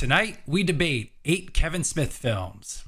Tonight, we debate 8 Kevin Smith films.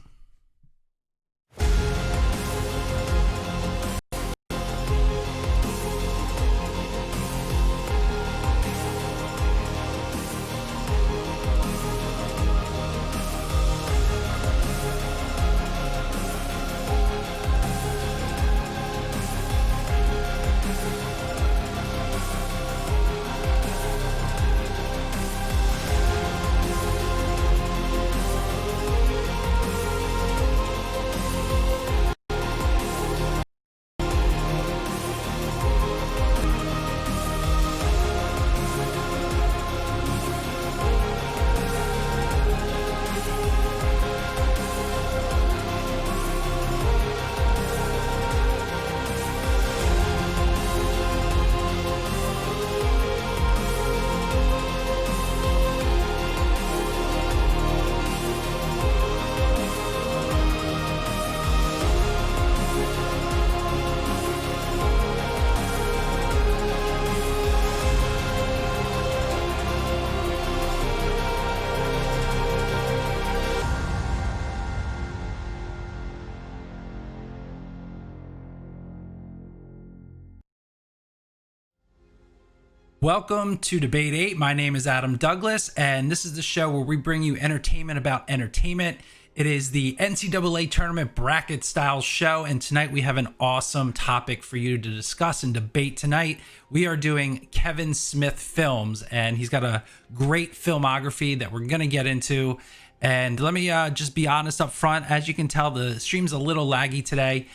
Welcome to Debate 8. My name is Adam Douglas, and this is the show where we bring you entertainment about entertainment. It is the NCAA tournament bracket style show, and tonight we have an awesome topic for you to discuss and debate tonight. We are doing Kevin Smith films, and he's got a great filmography that we're going to get into. And let me just be honest up front. As you can tell, the stream's a little laggy today.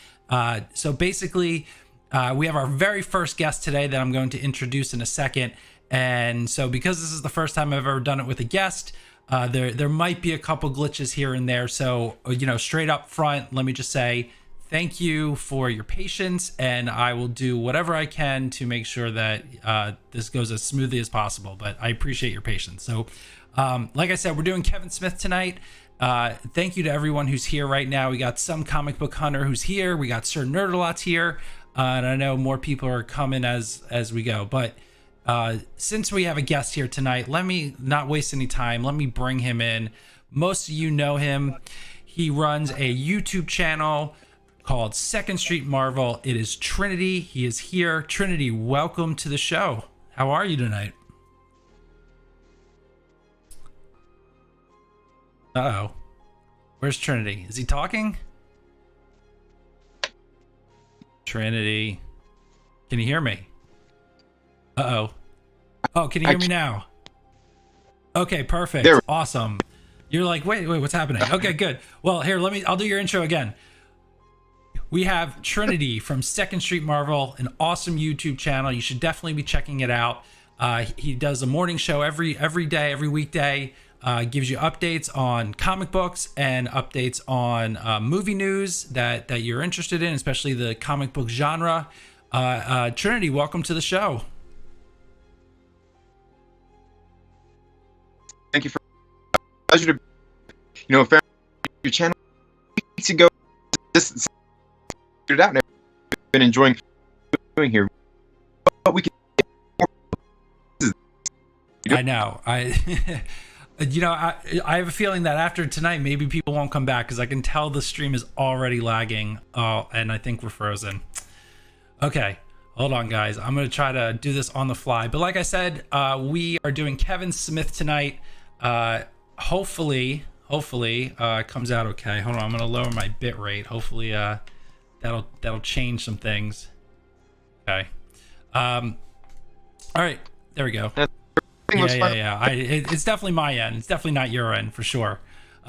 So basically, we have our very first guest today that I'm going to introduce in a second. And so because this is the first time I've ever done it with a guest, there might be a couple glitches here and there. So, straight up front, let me just say thank you for your patience, and I will do whatever I can to make sure that this goes as smoothly as possible. But I appreciate your patience. So, like I said, we're doing Kevin Smith tonight. Thank you to everyone who's here right now. We got Some Comic Book Hunter who's here. We got Sir Nerdalot's here. And I know more people are coming as we go. But since we have a guest here tonight, let me not waste any time. Let me bring him in. Most of you know him. He runs a YouTube channel called Second Street Marvel. It is Trinity. He is here. Trinity, welcome to the show. How are you tonight? Uh-oh. Where's Trinity? Is he talking? Trinity, can you hear me? Uh-oh. Oh, can you hear me now? Okay, perfect. There. Awesome. You're like, wait, what's happening? Okay, good. Well, here, I'll do your intro again. We have Trinity from Second Street Marvel, an awesome YouTube channel. You should definitely be checking it out. He does a morning show every day, every weekday. Gives you updates on comic books and updates on movie news that you're interested in, especially the comic book genre. Trinity, welcome to the show. Thank you for pleasure to found your channel weeks ago. Just figured it out and I've been enjoying doing here. But we can. I know. I have a feeling that after tonight, maybe people won't come back because I can tell the stream is already lagging. And I think we're frozen. Okay, hold on, guys. I'm going to try to do this on the fly. But like I said, we are doing Kevin Smith tonight. Hopefully, it comes out okay. Hold on, I'm going to lower my bit rate. Hopefully, that'll change some things. Okay. All right, there we go. Yeah. It's definitely my end. It's definitely not your end for sure.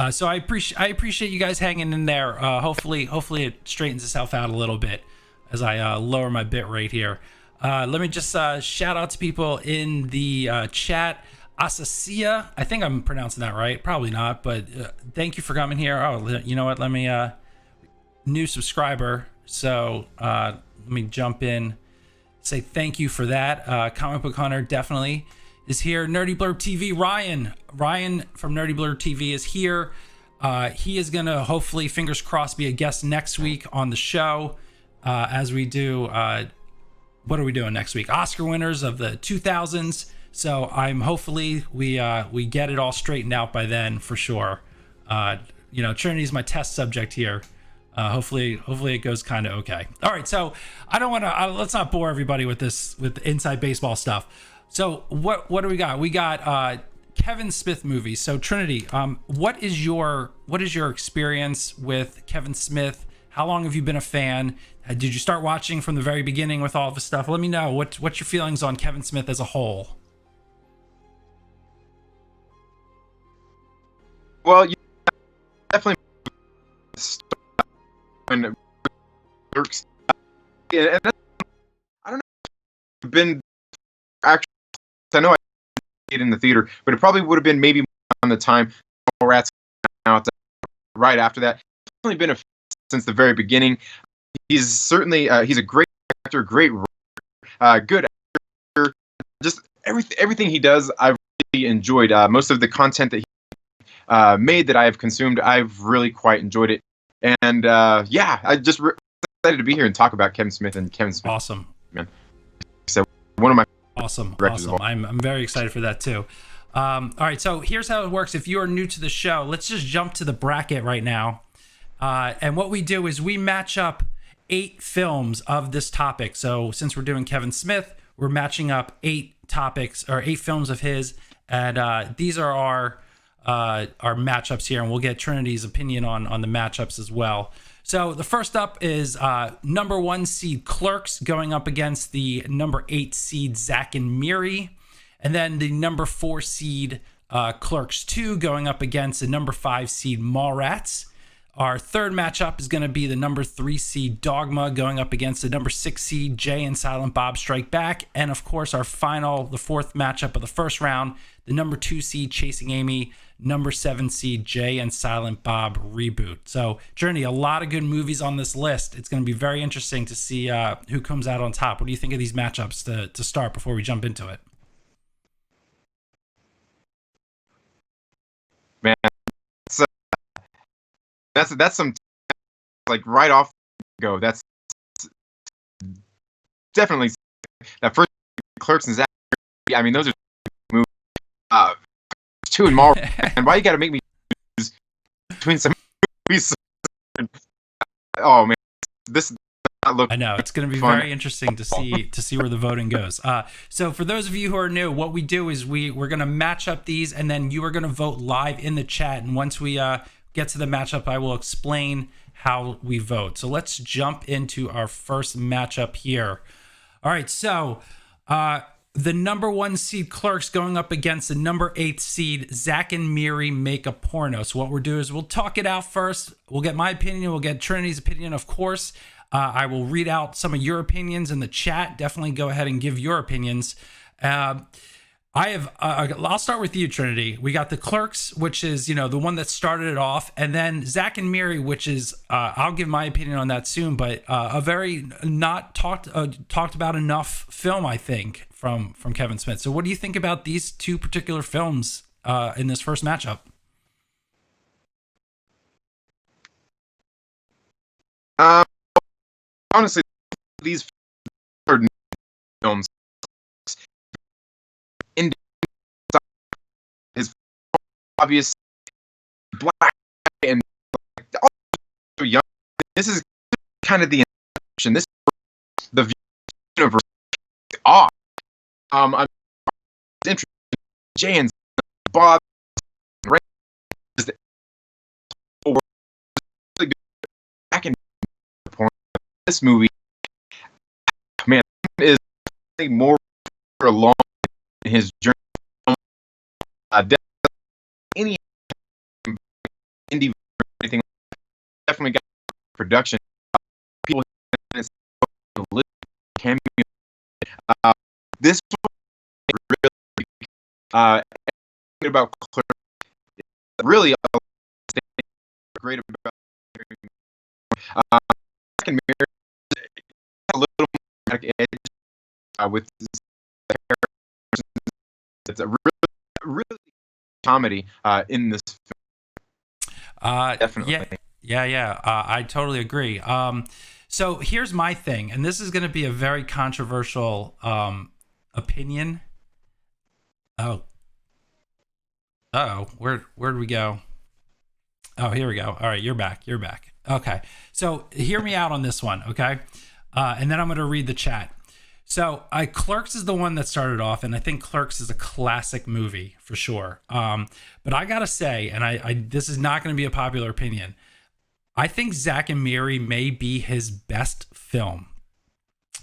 So I appreciate you guys hanging in there. Hopefully it straightens itself out a little bit as I lower my bit rate here. Let me just shout out to people in the chat. Asasia, I think I'm pronouncing that right. Probably not, but thank you for coming here. Oh, you know what? Let me new subscriber. So let me jump in. Say thank you for that. Comic Book Hunter definitely is here. Nerdy Blurb TV, Ryan from Nerdy Blurb TV is here. He is gonna hopefully, fingers crossed, be a guest next week on the show as we do what are we doing next week? Oscar winners of the 2000s. So I'm hopefully we get it all straightened out by then for sure. Trinity is my test subject here. Hopefully it goes kind of okay. All right, so I don't want to let's not bore everybody with inside baseball stuff. So what do we got? We got Kevin Smith movies. So Trinity, what is your experience with Kevin Smith? How long have you been a fan? Did you start watching from the very beginning with all of this stuff? Let me know what's your feelings on Kevin Smith as a whole. Well, you definitely when Clerks, and I don't know, been actually. I know I did it in the theater, but it probably would have been maybe on the time Mallrats came out right after that. Definitely been a since the very beginning. He's certainly he's a great actor, great good actor. Just everything he does, I've really enjoyed. Most of the content that he made that I have consumed, I've really quite enjoyed it. And yeah, I just excited to be here and talk about Kevin Smith and Kevin Smith. Awesome, man. So one of my awesome. I'm very excited for that too. All right, so here's how it works. If you are new to the show, let's just jump to the bracket right now. And what we do is we match up 8 films of this topic. So since we're doing Kevin Smith, we're matching up 8 topics or 8 films of his, and these are our matchups here, and we'll get Trinity's opinion on the matchups as well. So the first up is number 1 seed Clerks going up against the number 8 seed Zack and Miri, and then the number 4 seed Clerks II going up against the number 5 seed Mallrats. Our third matchup is going to be the number 3 seed Dogma going up against the number 6 seed Jay and Silent Bob Strike Back. And of course, the fourth matchup of the first round, the number 2 seed Chasing Amy, number 7 seed Jay and Silent Bob Reboot. So, Journey, a lot of good movies on this list. It's going to be very interesting to see who comes out on top. What do you think of these matchups to start before we jump into it? Man, that's some like right off go. That's definitely that first Clerks and Zack. I mean, those are movies. 2 and Mallrats. And why you got to make me choose between some movies? Oh man, this not look. I know it's going to be very interesting to see where the voting goes. So for those of you who are new, what we do is we're going to match up these, and then you are going to vote live in the chat. And once we get to the matchup, I will explain how we vote. So let's jump into our first matchup here. All right, so the number 1 seed Clerks going up against the number 8 seed Zack and Miri Make a Porno. So what we'll do is we'll talk it out first. We'll get my opinion. We'll get Trinity's opinion, of course. I will read out some of your opinions in the chat. Definitely go ahead and give your opinions. I'll start with you, Trinity. We got the Clerks, which is, the one that started it off, and then Zack and Miri, which is, I'll give my opinion on that soon, but a very not talked about enough film, I think, from Kevin Smith. So what do you think about these 2 particular films in this first matchup? Honestly, these are films. Is obvious black and also young. This is kind of the inception. This is the universe. Off. I'm interested in Jay and Bob. Back in this movie, man, is more along in his journey. Any indie anything definitely got production. People cameo. This really about Clerks, really great about second Mary, a little more edge with it's a really comedy in this film. Definitely. Yeah. I totally agree. So here's my thing, and this is going to be a very controversial opinion. Oh, where'd we go? Oh, here we go. All right, you're back. You're back. Okay, so hear me out on this one, okay? And then I'm gonna read the chat. So, Clerks is the one that started off, and I think Clerks is a classic movie for sure. But I gotta say, and I this is not going to be a popular opinion. I think Zack and Miri may be his best film.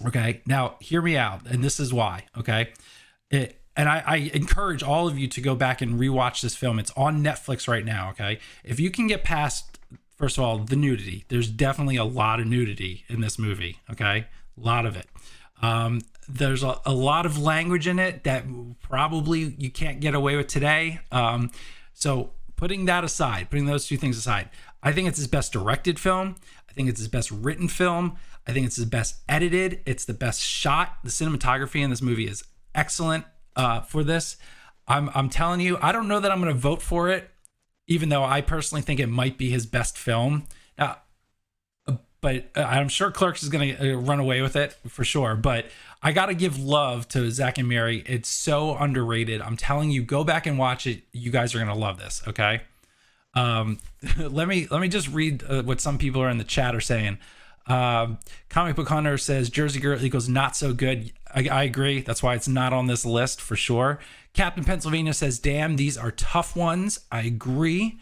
Okay, now hear me out, and this is why. Okay, and I encourage all of you to go back and rewatch this film. It's on Netflix right now. Okay, if you can get past, first of all, the nudity. There's definitely a lot of nudity in this movie. Okay, a lot of it. There's a lot of language in it that probably you can't get away with today. So putting that aside, putting those two things aside, I think it's his best directed film. I think it's his best written film. I think it's his best edited. It's the best shot. The cinematography in this movie is excellent for this. I'm telling you, I don't know that I'm going to vote for it, even though I personally think it might be his best film. Now, but I'm sure Clerks is going to run away with it for sure. But I got to give love to Zack and Miri. It's so underrated. I'm telling you, go back and watch it. You guys are going to love this. Okay. Let me just read what some people are in the chat are saying. Comic Book Hunter says Jersey Girl equals not so good. I agree. That's why it's not on this list for sure. Captain Pennsylvania says, damn, these are tough ones. I agree.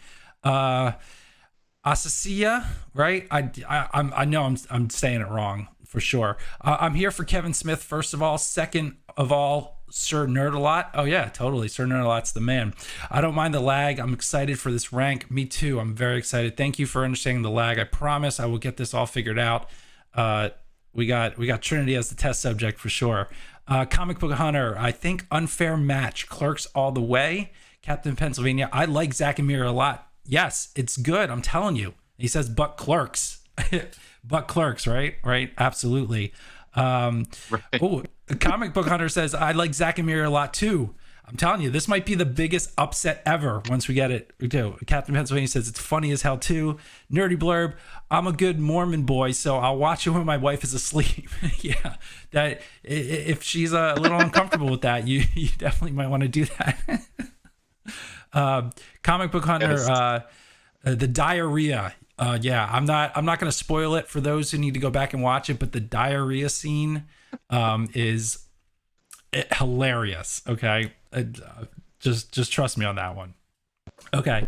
Asasia, right? I know I'm saying it wrong for sure. I'm here for Kevin Smith, first of all. Second of all, Sir Nerdalot. Oh yeah, totally. Sir Nerdalot's the man. I don't mind the lag. I'm excited for this rank. Me too. I'm very excited. Thank you for understanding the lag. I promise I will get this all figured out. We got Trinity as the test subject for sure. Comic Book Hunter, I think unfair match. Clerks all the way. Captain Pennsylvania, I like Zack and Miri a lot. Yes, it's good. I'm telling you. He says, but Clerks. But Clerks, right? Right? Absolutely. Right. Oh, Comic Book Hunter says, I like Zack and Miri a lot too. I'm telling you, this might be the biggest upset ever once we get it. Captain Pennsylvania says, it's funny as hell too. Nerdy Blurb, I'm a good Mormon boy, so I'll watch it when my wife is asleep. Yeah, that if she's a little uncomfortable with that, you definitely might want to do that. Comic Book Hunter, yes. The diarrhea. Yeah, I'm not going to spoil it for those who need to go back and watch it, but the diarrhea scene is hilarious. Okay, just trust me on that one. Okay.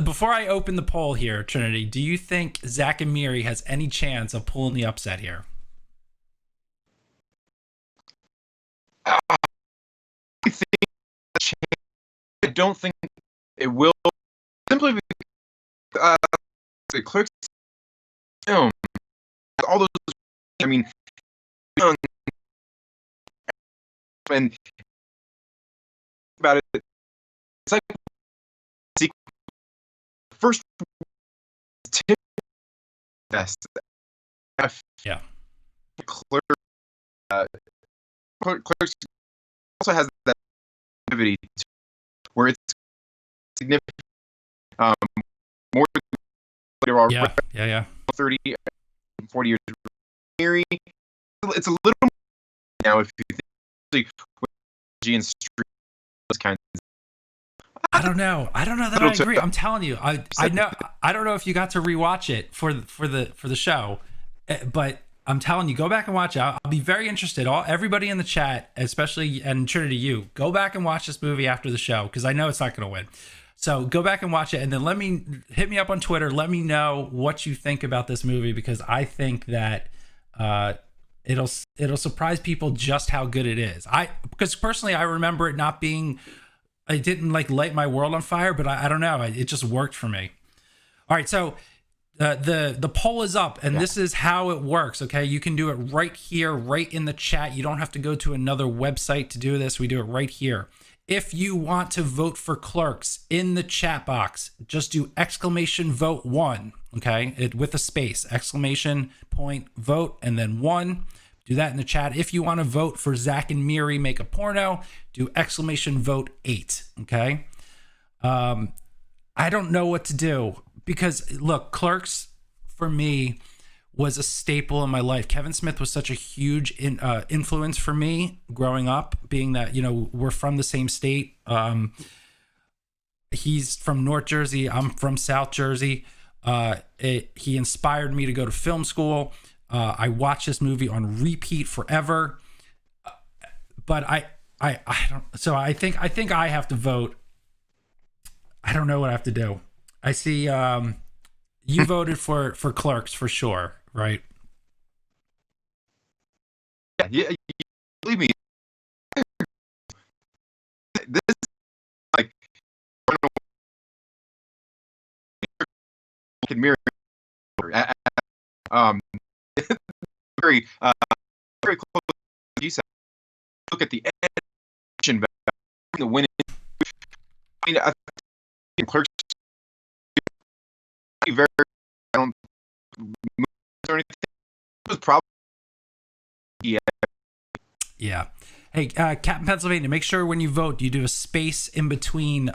Before I open the poll here, Trinity, do you think Zack and Miri has any chance of pulling the upset here? I don't think it will, simply because the Clerks film, all those, I mean, young, and about it, it's like first best. Yeah. Clerks also has that activity where it's significant, more than yeah 30, 40 years. Miri, it's a little more now if you think with G and Street, those kinds of. I don't know that I agree. I'm telling you, I know. I don't know if you got to rewatch it for the show, but I'm telling you, go back and watch it. I'll be very interested. Everybody in the chat, especially, and Trinity, you go back and watch this movie after the show because I know it's not going to win. So go back and watch it, and then hit me up on Twitter. Let me know what you think about this movie because I think that it'll surprise people just how good it is. Because personally, I remember it not being. I didn't light my world on fire, but I don't know. It just worked for me. All right, so the poll is up, and this is how it works. Okay, you can do it right here, right in the chat. You don't have to go to another website to do this. We do it right here. If you want to vote for Clerks in the chat box, just do !vote1. Okay, with a space, ! vote, and then 1. Do that in the chat. If you want to vote for Zack and Miri Make a Porno, do ! vote 8. Okay. I don't know what to do because look, Clerks for me was a staple in my life. Kevin Smith was such a huge influence for me growing up, being that, we're from the same state. He's from North Jersey. I'm from South Jersey. He inspired me to go to film school. I watched this movie on repeat forever. But I don't. So I think I have to vote. I don't know what I have to do. I see you voted for Clerks for sure, right? Yeah. Believe me, this is like Miri. Very very close. You said, look at the action value, the winning. I mean, I think Clerks very. I don't or anything. It was probably Yeah. Hey, Captain Pennsylvania, make sure when you vote, you do a space in between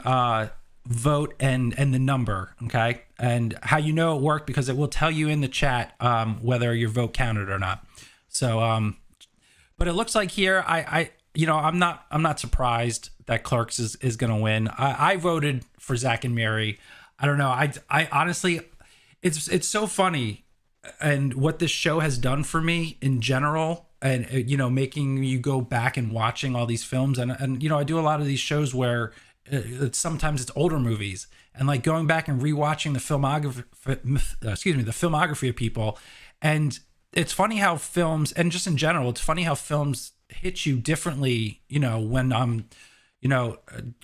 vote and the number, okay? And how you know it worked, because it will tell you in the chat whether your vote counted or not. So, but it looks like here, I'm not surprised that Clerks is going to win. I voted for Zack and Miri. I don't know. I honestly, it's so funny, and what this show has done for me in general, and making you go back and watching all these films, and I do a lot of these shows where sometimes it's older movies, and like going back and rewatching the filmography of people. And it's funny how films, and just in general, it's funny how films hit you differently. When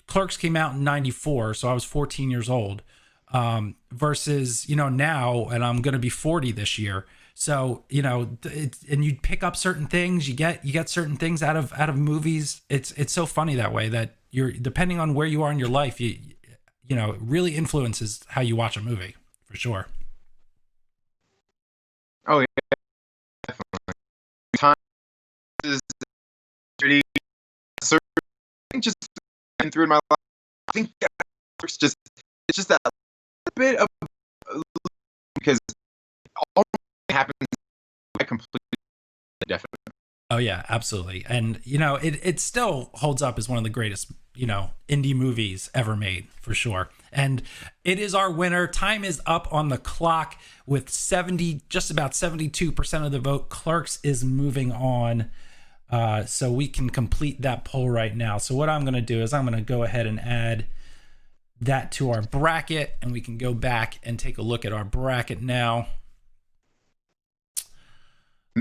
Clerks came out in 94, so I was 14 years old, versus now, and I'm going to be 40 this year. So, and you pick up certain things, you get certain things out of movies. It's so funny that way, that you're, depending on where you are in your life, it really influences how you watch a movie, for sure. Oh yeah, definitely. Time is pretty certain, just been through in my life. I think it's just that bit of, because all happens completely definitely. Oh yeah, absolutely. And it still holds up as one of the greatest indie movies ever made, for sure. And it is our winner. Time is up on the clock with just about 72% of the vote. Clerks is moving on. So we can complete that poll right now. So what I'm going to do is I'm going to go ahead and add that to our bracket, and we can go back and take a look at our bracket now.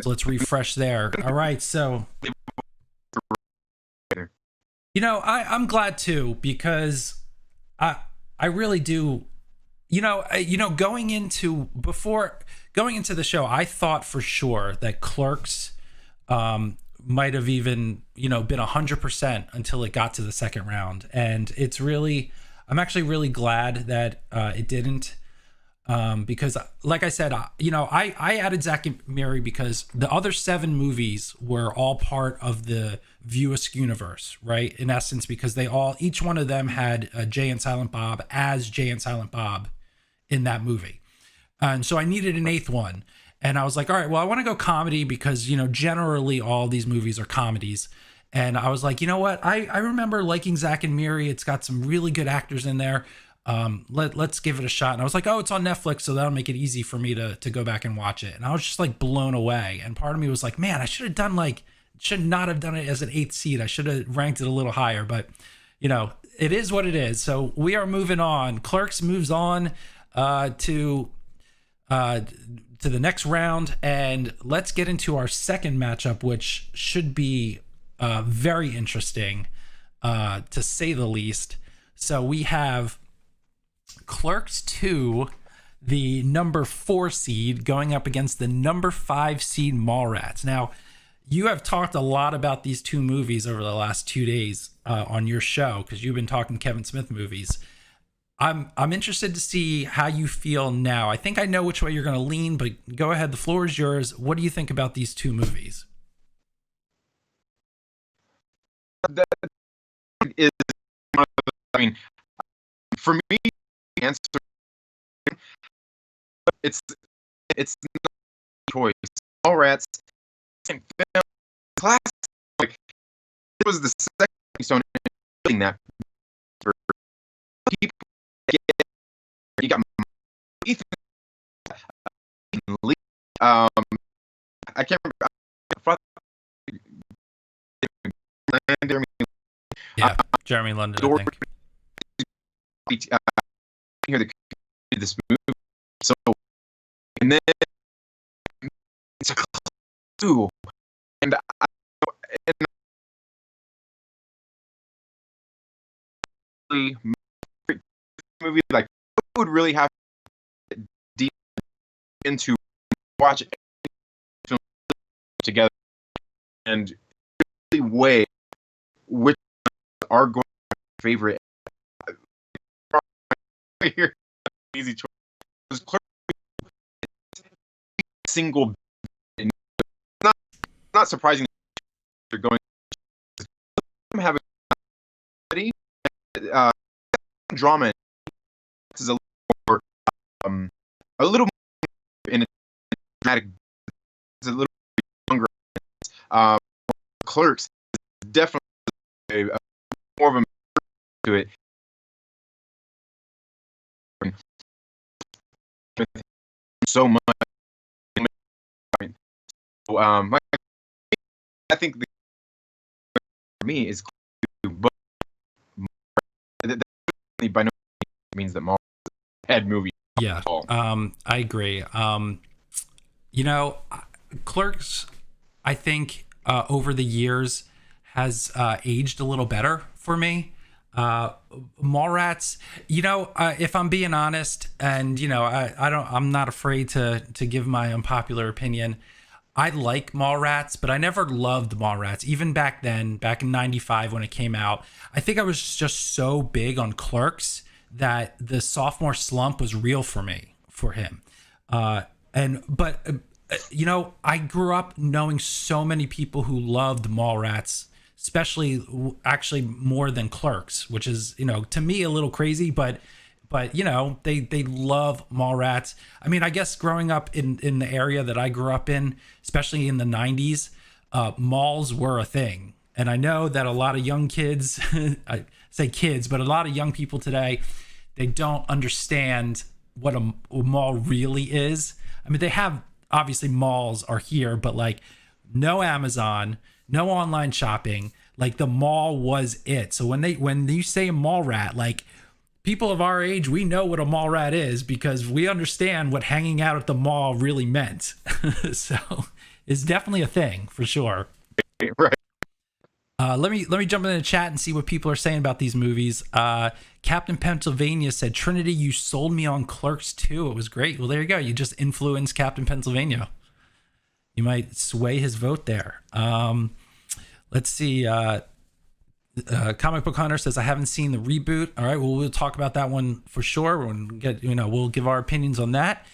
So let's refresh there. All right. So, I'm glad too, because I really do, going into the show, I thought for sure that Clerks might have even, been 100% until it got to the second round. And I'm actually really glad that it didn't. Because like I said, I added Zack and Miri because the other 7 movies were all part of the View Askew universe, right? In essence, because each one of them had Jay and Silent Bob as Jay and Silent Bob in that movie. And so I needed an 8th one. And I was like, all right, well, I want to go comedy because, generally all these movies are comedies. And I was like, you know what? I remember liking Zack and Miri. It's got some really good actors in there. Let's give it a shot. And I was like, oh, it's on Netflix, so that'll make it easy for me to go back and watch it. And I was just like blown away. And part of me was like, man, I should not have done it as an 8th seed. I should have ranked it a little higher, but it is what it is. So we are moving on. Clerks moves on to the next round, and let's get into our second matchup, which should be very interesting, to say the least. So we have Clerks II, the number 4 seed, going up against the number 5 seed Mallrats. Now, you have talked a lot about these two movies over the last 2 days on your show, because you've been talking Kevin Smith movies. I'm interested to see how you feel now. I think I know which way you're going to lean, but go ahead. The floor is yours. What do you think about these two movies? That is, I mean, for me, the answer, it's choice. Mallrats and film classic. Like it was the second stone in that for people. You got Ethan Lee. I can't remember. Yeah, Jeremy London, I think. Here this movie. So, and then it's a clue, and movie like would really have to deep into watch film together and really weigh which are going to be favorite. Here, easy choice. Single, not surprising. They're going to have a drama. This is a little more in a dramatic. It's a little younger. Clerks is definitely a more of a to it. So much. So, I think for me is but that by no means that Mallrats is a bad movie. Yeah, I agree. Clerks, I think over the years has aged a little better for me. Mallrats, if I'm being honest, and I'm not afraid to give my unpopular opinion. I like Mallrats, but I never loved Mallrats. Even back then, back in '95 when it came out, I think I was just so big on Clerks that the sophomore slump was real for me, for him. I grew up knowing so many people who loved Mallrats, especially actually more than Clerks, which is, to me a little crazy, but they love Mallrats. I mean, I guess growing up in the area that I grew up in, especially in the 90s, malls were a thing. And I know that a lot of young kids, I say kids, but a lot of young people today, they don't understand what a mall really is. I mean, they have, obviously malls are here, but like no Amazon, no online shopping, like the mall was it. So when you say a mall rat, like people of our age, we know what a mall rat is because we understand what hanging out at the mall really meant. So it's definitely a thing for sure. Right. Let me jump in the chat and see what people are saying about these movies. Captain Pennsylvania said, Trinity, you sold me on Clerks 2. It was great. Well, there you go. You just influenced Captain Pennsylvania. You might sway his vote there. Let's see. Comic Book Hunter says, I haven't seen the reboot. All right, well, we'll talk about that one for sure. We'll give our opinions on that.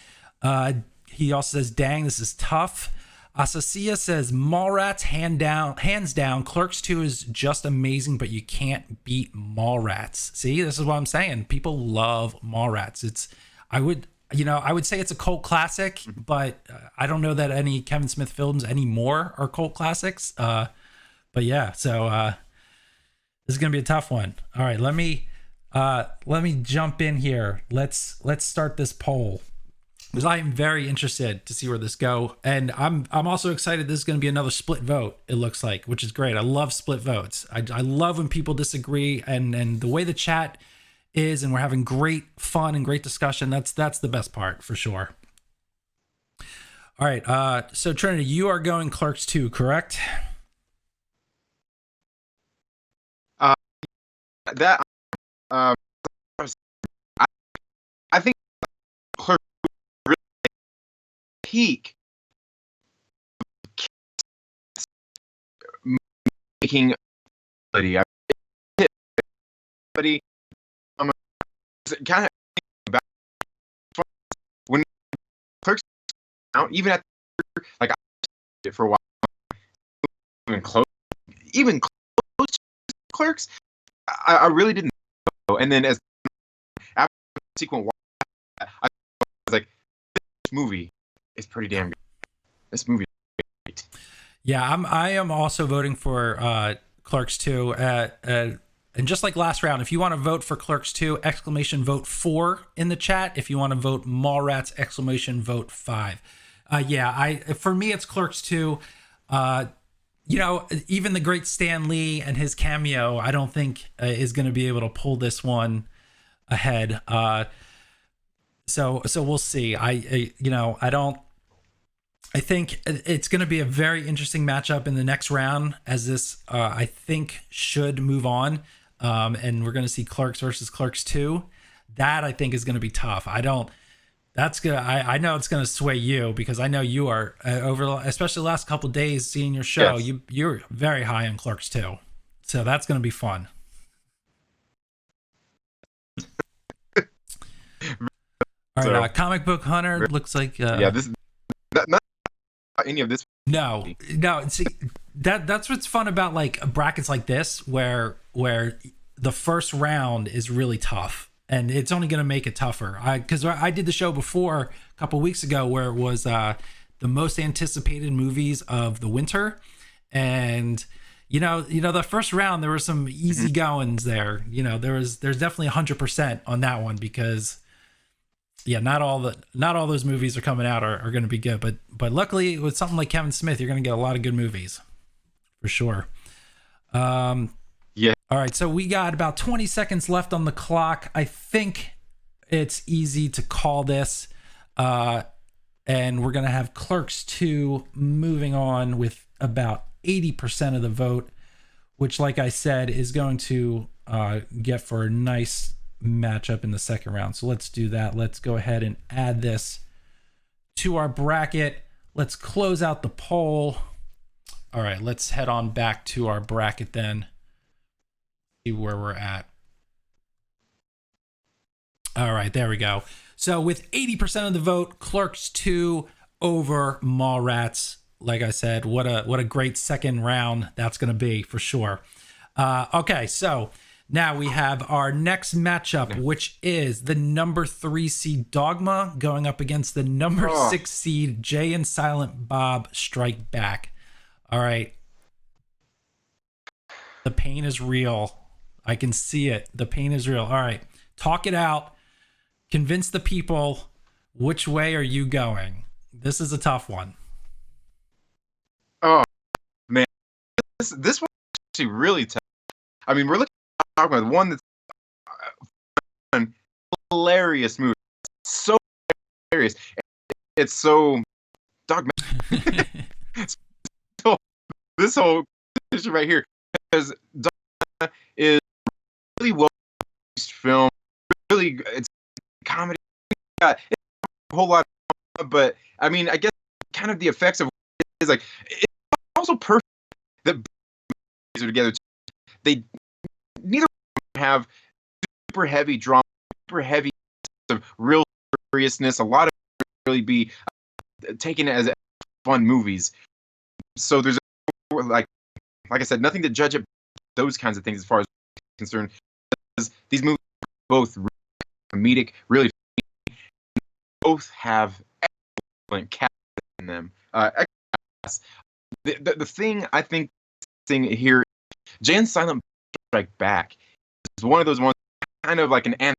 He also says, dang, this is tough. Asasia says, Mallrats, hands down. Clerks 2 is just amazing, but you can't beat Mallrats. See, this is what I'm saying. People love Mallrats. I would say it's a cult classic, but I don't know that any Kevin Smith films anymore are cult classics. But yeah, so this is gonna be a tough one. All right, let me jump in here. Let's start this poll because I am very interested to see where this go, and I'm also excited. This is going to be another split vote. It looks like, which is great. I love split votes. I love when people disagree, and the way the chat is, and we're having great fun and great discussion. That's the best part for sure. All right, so Trinity, you are going Clerks 2, correct? I think Clerks really peak making ability. But kind of about when Clerks out, even at like I did it for a while, even close to Clerks, I really didn't know. And then as after the sequel, I was like, this movie is pretty damn good. this movie is great. Yeah, I am also voting for Clerks 2. And just like last round, if you want to vote for Clerks 2, exclamation vote 4 in the chat. If you want to vote Mallrats, exclamation vote 5. For me, it's Clerks 2. Even the great Stan Lee and his cameo, I don't think is going to be able to pull this one ahead. So we'll see. I think it's going to be a very interesting matchup in the next round, as this I think should move on. And we're going to see Clerks versus Clerks 2. That I think is going to be tough. I know it's going to sway you, because I know you are especially the last couple of days seeing your show. Yes. You're very high on Clerks 2. So that's going to be fun. All right, Comic Book Hunter looks like this not any of this. No. See, that's what's fun about like brackets like this, where the first round is really tough, and it's only going to make it tougher. Because I did the show before a couple weeks ago where it was the most anticipated movies of the winter, and the first round there were some easy goings there. There's definitely 100% on that one, because not all those movies are coming out are going to be good, but luckily with something like Kevin Smith, you're going to get a lot of good movies for sure. All right, so we got about 20 seconds left on the clock. I think it's easy to call this, and we're going to have Clerks 2 moving on with about 80% of the vote, which, like I said, is going to get for a nice matchup in the second round. So let's do that. Let's go ahead and add this to our bracket. Let's close out the poll. All right, let's head on back to our bracket then. See where we're at. All right, there we go. So with 80% of the vote, Clerks 2 over Mallrats. Like I said, what a great second round that's going to be for sure. Okay, so now we have our next matchup, which is the number 3 seed Dogma going up against the number 6 seed Jay and Silent Bob Strike Back. All right. The pain is real. I can see it. The pain is real. All right. Talk it out. Convince the people. Which way are you going? This is a tough one. Oh, man. This one is actually really tough. I mean, we're looking at Dogma, the one that's a hilarious movie. So hilarious. It's so Dogma. So this whole issue right here, because Dogma is really well produced film. Really, it's comedy. It's a whole lot of, but I mean, I guess kind of the effects of it is like, it's also perfect that movies are together. They neither have super heavy drama, super heavy of real seriousness. A lot of it really be taken as fun movies. So there's like I said, nothing to judge at those kinds of things as far as concerned. These movies are both really comedic, really funny. Both have excellent cast in them. The thing I think here, Jay and Silent Strike Back is one of those ones, kind of like an anime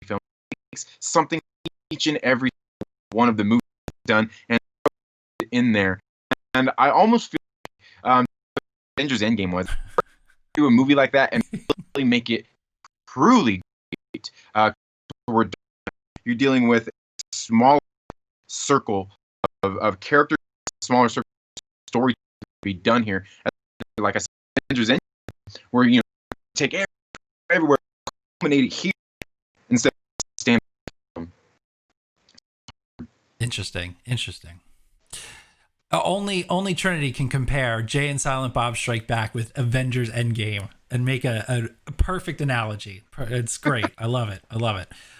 film. It makes something each and every one of the movies done and in there. And I almost feel Avengers Endgame was do a movie like that and really make it truly great. You're dealing with a small circle of characters, smaller circle story to be done here. Like I said, Avengers Endgame, where take everywhere, culminate it here instead of stand. Interesting. Only Trinity can compare Jay and Silent Bob Strike Back with Avengers Endgame and make a perfect analogy. It's great. I love it.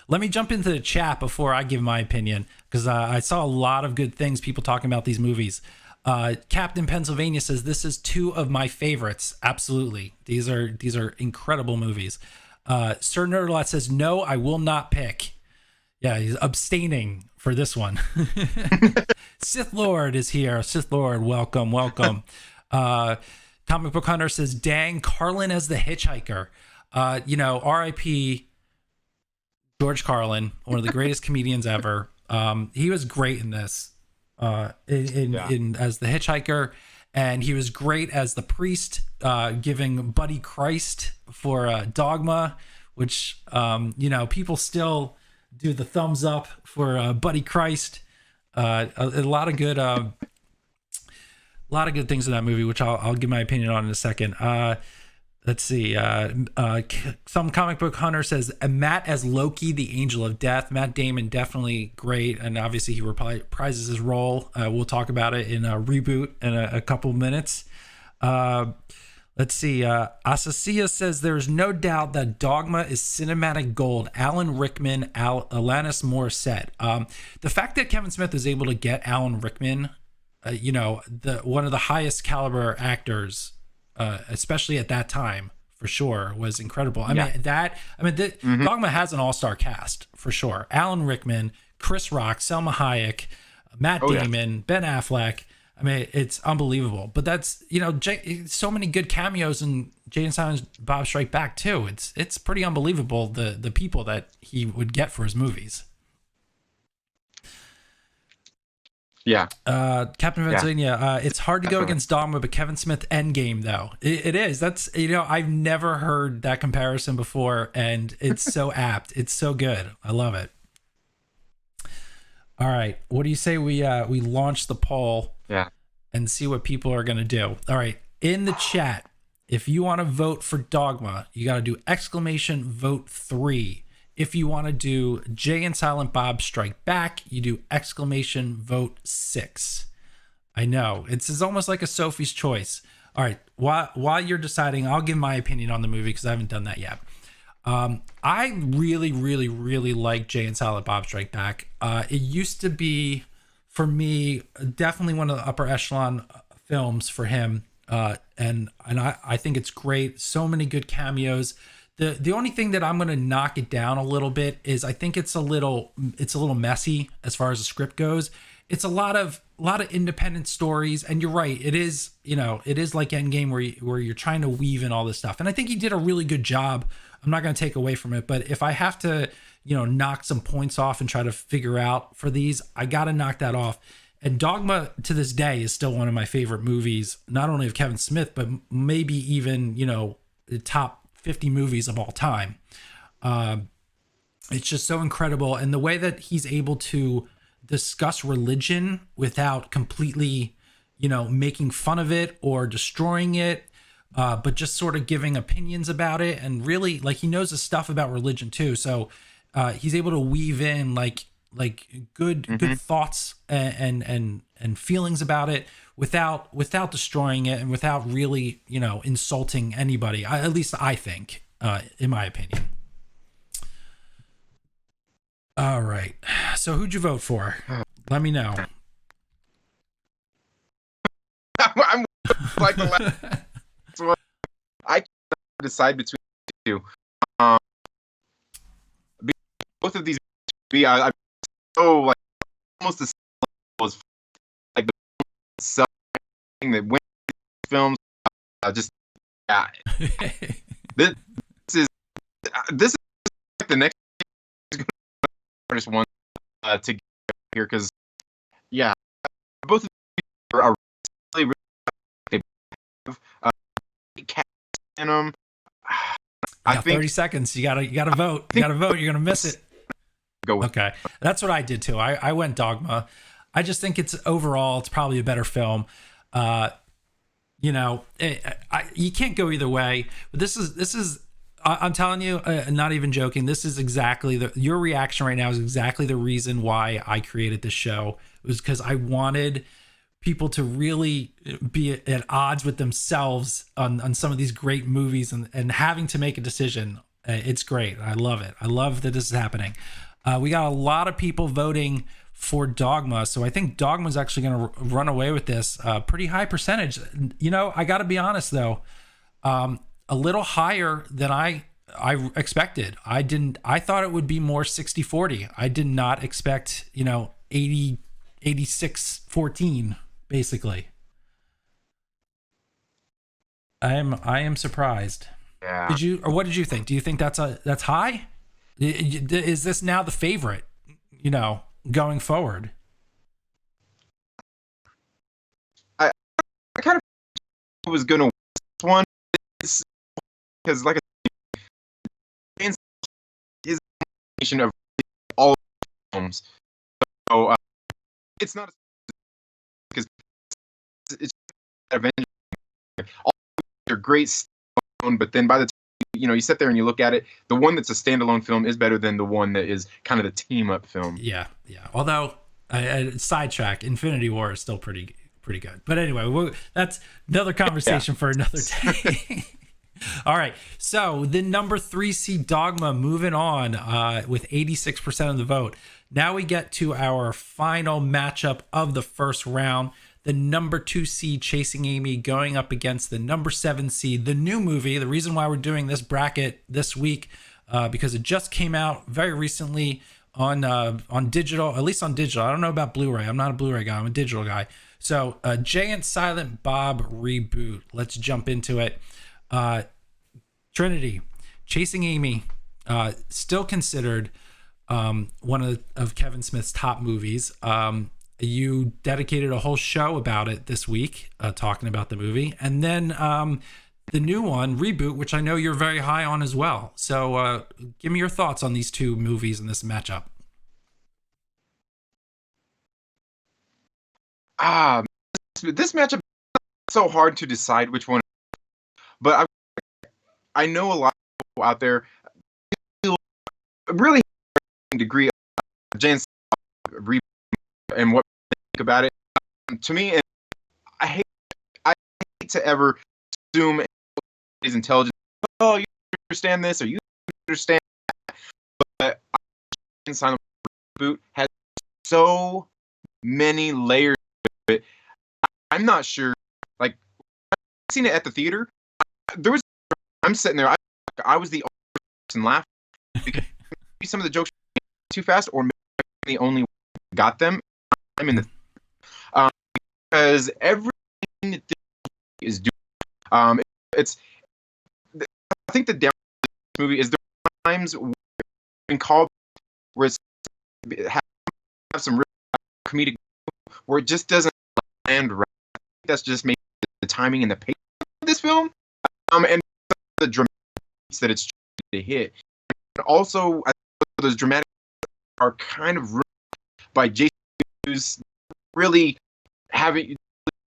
Let me jump into the chat before I give my opinion, because I saw a lot of good things, people talking about these movies. Captain Pennsylvania says, this is 2 of my favorites. Absolutely. These are incredible movies. Sir Nerdlot says, no, I will not pick. Yeah, he's abstaining for this one. Sith Lord is here. Sith Lord, welcome. Comic Book Hunter says, dang, Carlin as the hitchhiker. R.I.P. George Carlin, one of the greatest comedians ever. He was great in this, in as the hitchhiker, and he was great as the priest, giving Buddy Christ for Dogma, which people still do the thumbs up for Buddy Christ. A lot of good things in that movie, which I'll give my opinion on in a second. Let's see. Some Comic Book Hunter says Matt as Loki, the Angel of Death. Matt Damon, definitely great, and obviously he reprises his role. We'll talk about it in a reboot in a couple minutes. Let's see. Asasia says there's no doubt that Dogma is cinematic gold. Alan Rickman, Alanis Morissette. The fact that Kevin Smith is able to get Alan Rickman, one of the highest caliber actors, especially at that time, for sure, was incredible. Dogma has an all-star cast for sure. Alan Rickman, Chris Rock, Selma Hayek, Matt Damon, Ben Affleck. I mean, it's unbelievable. But that's, so many good cameos in Jay and Silent Bob Strike Back too. It's pretty unbelievable the people that he would get for his movies. Yeah. Captain Pennsylvania, it's hard to go against Dogma, but Kevin Smith Endgame, though. It is. That's, I've never heard that comparison before, and it's so apt. It's so good. I love it. All right. What do you say we launch the poll and see what people are going to do? All right. In the chat, if you want to vote for Dogma, you got to do !vote 3. If you want to do Jay and Silent Bob Strike Back, you do !vote 6. I know. It's almost like a Sophie's Choice. All right. While you're deciding, I'll give my opinion on the movie because I haven't done that yet. I really, really, really like Jay and Silent Bob Strike Back. It used to be, for me, definitely one of the upper echelon films for him. And I think it's great. So many good cameos. The only thing that I'm going to knock it down a little bit is I think it's a little messy as far as the script goes. It's a lot of independent stories, and you're right. It is, it is like Endgame where you're trying to weave in all this stuff. And I think he did a really good job. I'm not going to take away from it, but if I have to, knock some points off and try to figure out for these, I got to knock that off. And Dogma to this day is still one of my favorite movies, not only of Kevin Smith, but maybe even, the top 50 movies of all time. It's just so incredible. And the way that he's able to discuss religion without completely, making fun of it or destroying it, but just sort of giving opinions about it. And really, he knows his stuff about religion too. So he's able to weave in good thoughts and feelings about it without destroying it and without really, insulting anybody. At least I think, in my opinion. All right. So who'd you vote for? Let me know. I'm like the last one. I can't decide between the two. Both of these, I'm so almost the same was like the selling that went films. This is like the next hardest one to get here because both of these are really they have cast in them. I think 30 seconds. You gotta vote. You gotta vote. You're gonna miss it. Go with okay. That's what I did too. I went Dogma. I just think it's probably a better film. You can't go either way. But this is. I'm telling you, not even joking. This is exactly your reaction right now is exactly the reason why I created this show. It was because I wanted people to really be at odds with themselves on some of these great movies and having to make a decision. It's great. I love it. I love that this is happening. We got a lot of people voting for Dogma, so I think Dogma is actually going to run away with this pretty high percentage. I got to be honest though, a little higher than I expected. I thought it would be more 60-40. I did not expect 80 86-14 basically. I am surprised. Yeah. What did you think? Do you think that's high? Is this now the favorite, going forward? I kind of was gonna win this one because, like I said, is a combination of all films. So it's not because it's Avengers. All they're great standalone, but then by the time you sit there and you look at it, the one that's a standalone film is better than the one that is kind of the team up film. Yeah. Although, sidetrack, Infinity War is still pretty good. But anyway, that's another conversation for another day. All right. So the number 3 seed Dogma moving on with 86% of the vote. Now we get to our final matchup of the first round. The number 2 seed Chasing Amy going up against the number 7 seed, the new movie. The reason why we're doing this bracket this week, because it just came out very recently on digital, at least on digital. I don't know about Blu-ray. I'm not a Blu-ray guy. I'm a digital guy. So Giant Silent Bob Reboot. Let's jump into it. Trinity, Chasing Amy, still considered one of Kevin Smith's top movies. You dedicated a whole show about it this week, talking about the movie. And then the new one, Reboot, which I know you're very high on as well. So give me your thoughts on these two movies and this matchup. This matchup is so hard to decide which one, but I know a lot of people out there feel really degree of James Reboot and what they think about it. To me, and I hate to ever assume his intelligence. Oh, you understand this or you understand that. But Silent Bob Reboot has so many layers to it. I'm not sure. Like, I've seen it at the theater. I'm sitting there. I was the only person laughing because maybe some of the jokes were too fast, or maybe the only one got them. I'm in the because everything that this is doing. It's. I think the down of this movie is there are times in call where it's have some real comedic where it just doesn't land right. I think that's just maybe the timing and the pace of this film. And the dramatics that it's trying to hit. And also, I think those dramatics are kind of ruined by Jason Mewes really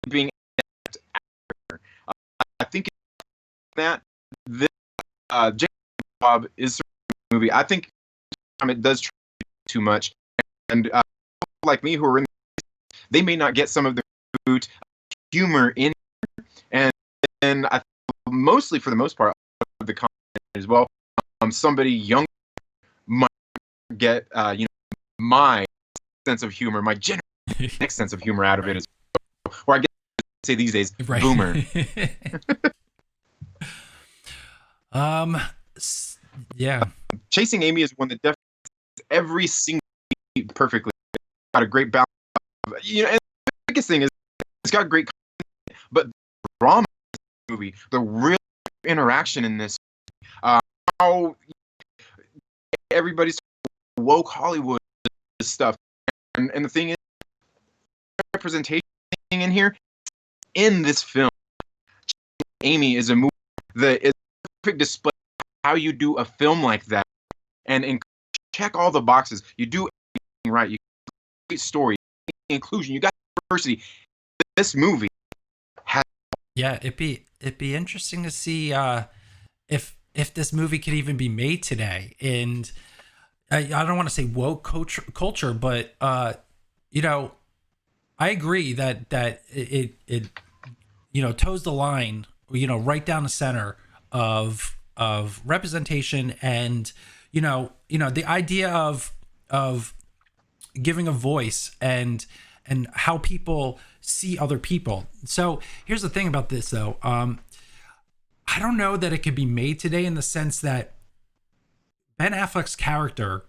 being an actor. I think that this Jason Bob is a movie. I think it does try too much, and like me who are in, they may not get some of the humor in, and I think mostly for the most part of the content as well. Somebody young might get my sense of humor, my next sense of humor out of it as well. Or I guess say these days, right. Boomer. Yeah. Chasing Amy is one that definitely every single beat perfectly. Got a great balance. And the biggest thing is it's got great content, but the drama in this movie, the real interaction in this, how everybody's woke Hollywood stuff, and the thing is, representation in here in this film. Amy is a movie that is a perfect display of how you do a film like that, and check all the boxes. You do everything right. You got a great story, inclusion. You got diversity. This movie has. Yeah, it'd be interesting to see if this movie could even be made today. And I don't want to say woke culture, but I agree that it toes the line, right down the center of representation and the idea of giving a voice and how people see other people. So here's the thing about this though. I don't know that it could be made today in the sense that Ben Affleck's character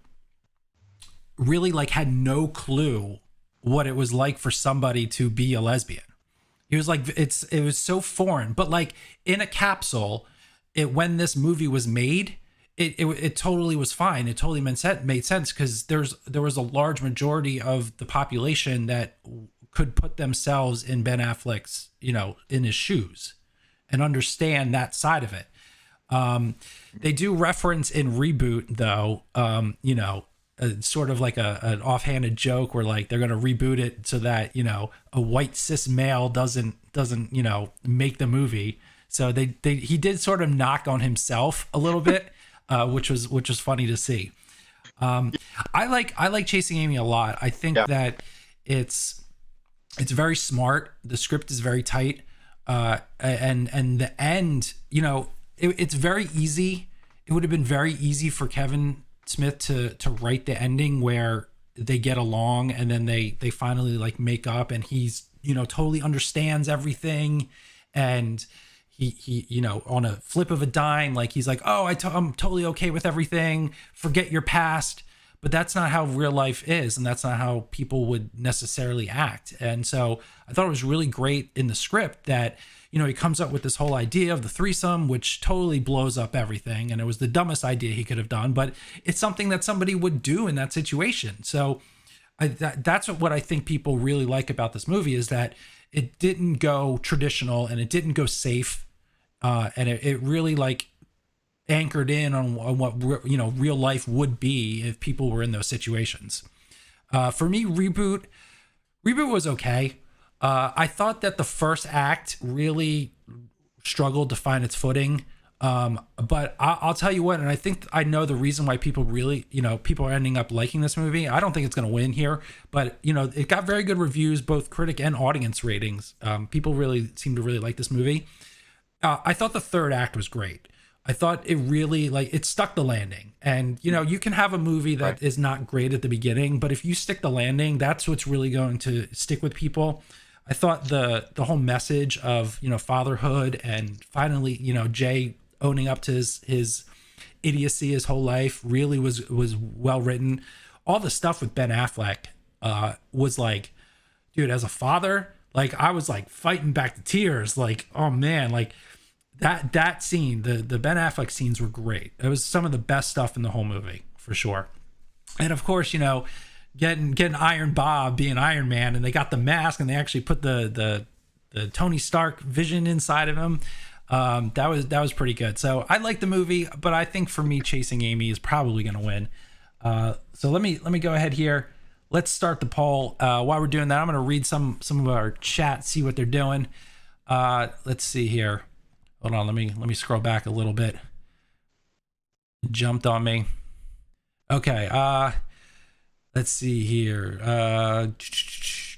really like had no clue what it was like for somebody to be a lesbian. He was like, it was so foreign, but like in a capsule, when this movie was made, it totally was fine. It totally made sense because there was a large majority of the population that could put themselves in Ben Affleck's, in his shoes and understand that side of it. They do reference in Reboot though, sort of like an offhanded joke where like they're going to reboot it so that, a white cis male doesn't, make the movie. So he did sort of knock on himself a little bit, which was funny to see. I like Chasing Amy a lot. I think that it's very smart. The script is very tight. And the end, it's very easy. It would have been very easy for Kevin Smith to write the ending where they get along and then they finally like make up and he's, totally understands everything. And he on a flip of a dime, like he's like, oh, I'm totally okay with everything. Forget your past. But that's not how real life is. And that's not how people would necessarily act. And so I thought it was really great in the script that, he comes up with this whole idea of the threesome, which totally blows up everything. And it was the dumbest idea he could have done, but it's something that somebody would do in that situation. So that's what I think people really like about this movie is that it didn't go traditional and it didn't go safe. And it really like anchored in on what real life would be if people were in those situations. For me, Reboot was okay. I thought that the first act really struggled to find its footing. But I'll tell you what, and I think I know the reason why people really, people are ending up liking this movie. I don't think it's going to win here, but it got very good reviews, both critic and audience ratings. People really seem to really like this movie. I thought the third act was great. I thought it really it stuck the landing. And, you can have a movie that is not great at the beginning, but if you stick the landing, that's what's really going to stick with people. I thought the whole message of, fatherhood and finally, Jay owning up to his idiocy his whole life really was well written. All the stuff with Ben Affleck was like, dude, as a father, like I was like fighting back the tears. Like, oh man, like that scene, the Ben Affleck scenes were great. It was some of the best stuff in the whole movie for sure. And of course, getting Iron Bob being Iron Man, and they got the mask and they actually put the Tony Stark vision inside of him. That was pretty good. So I like the movie, but I think for me, Chasing Amy is probably going to win. So let me go ahead here. Let's start the poll. While we're doing that, I'm going to read some of our chat, see what they're doing. Let's see here. Hold on, let me scroll back a little bit. Jumped on me. Okay. Let's see here.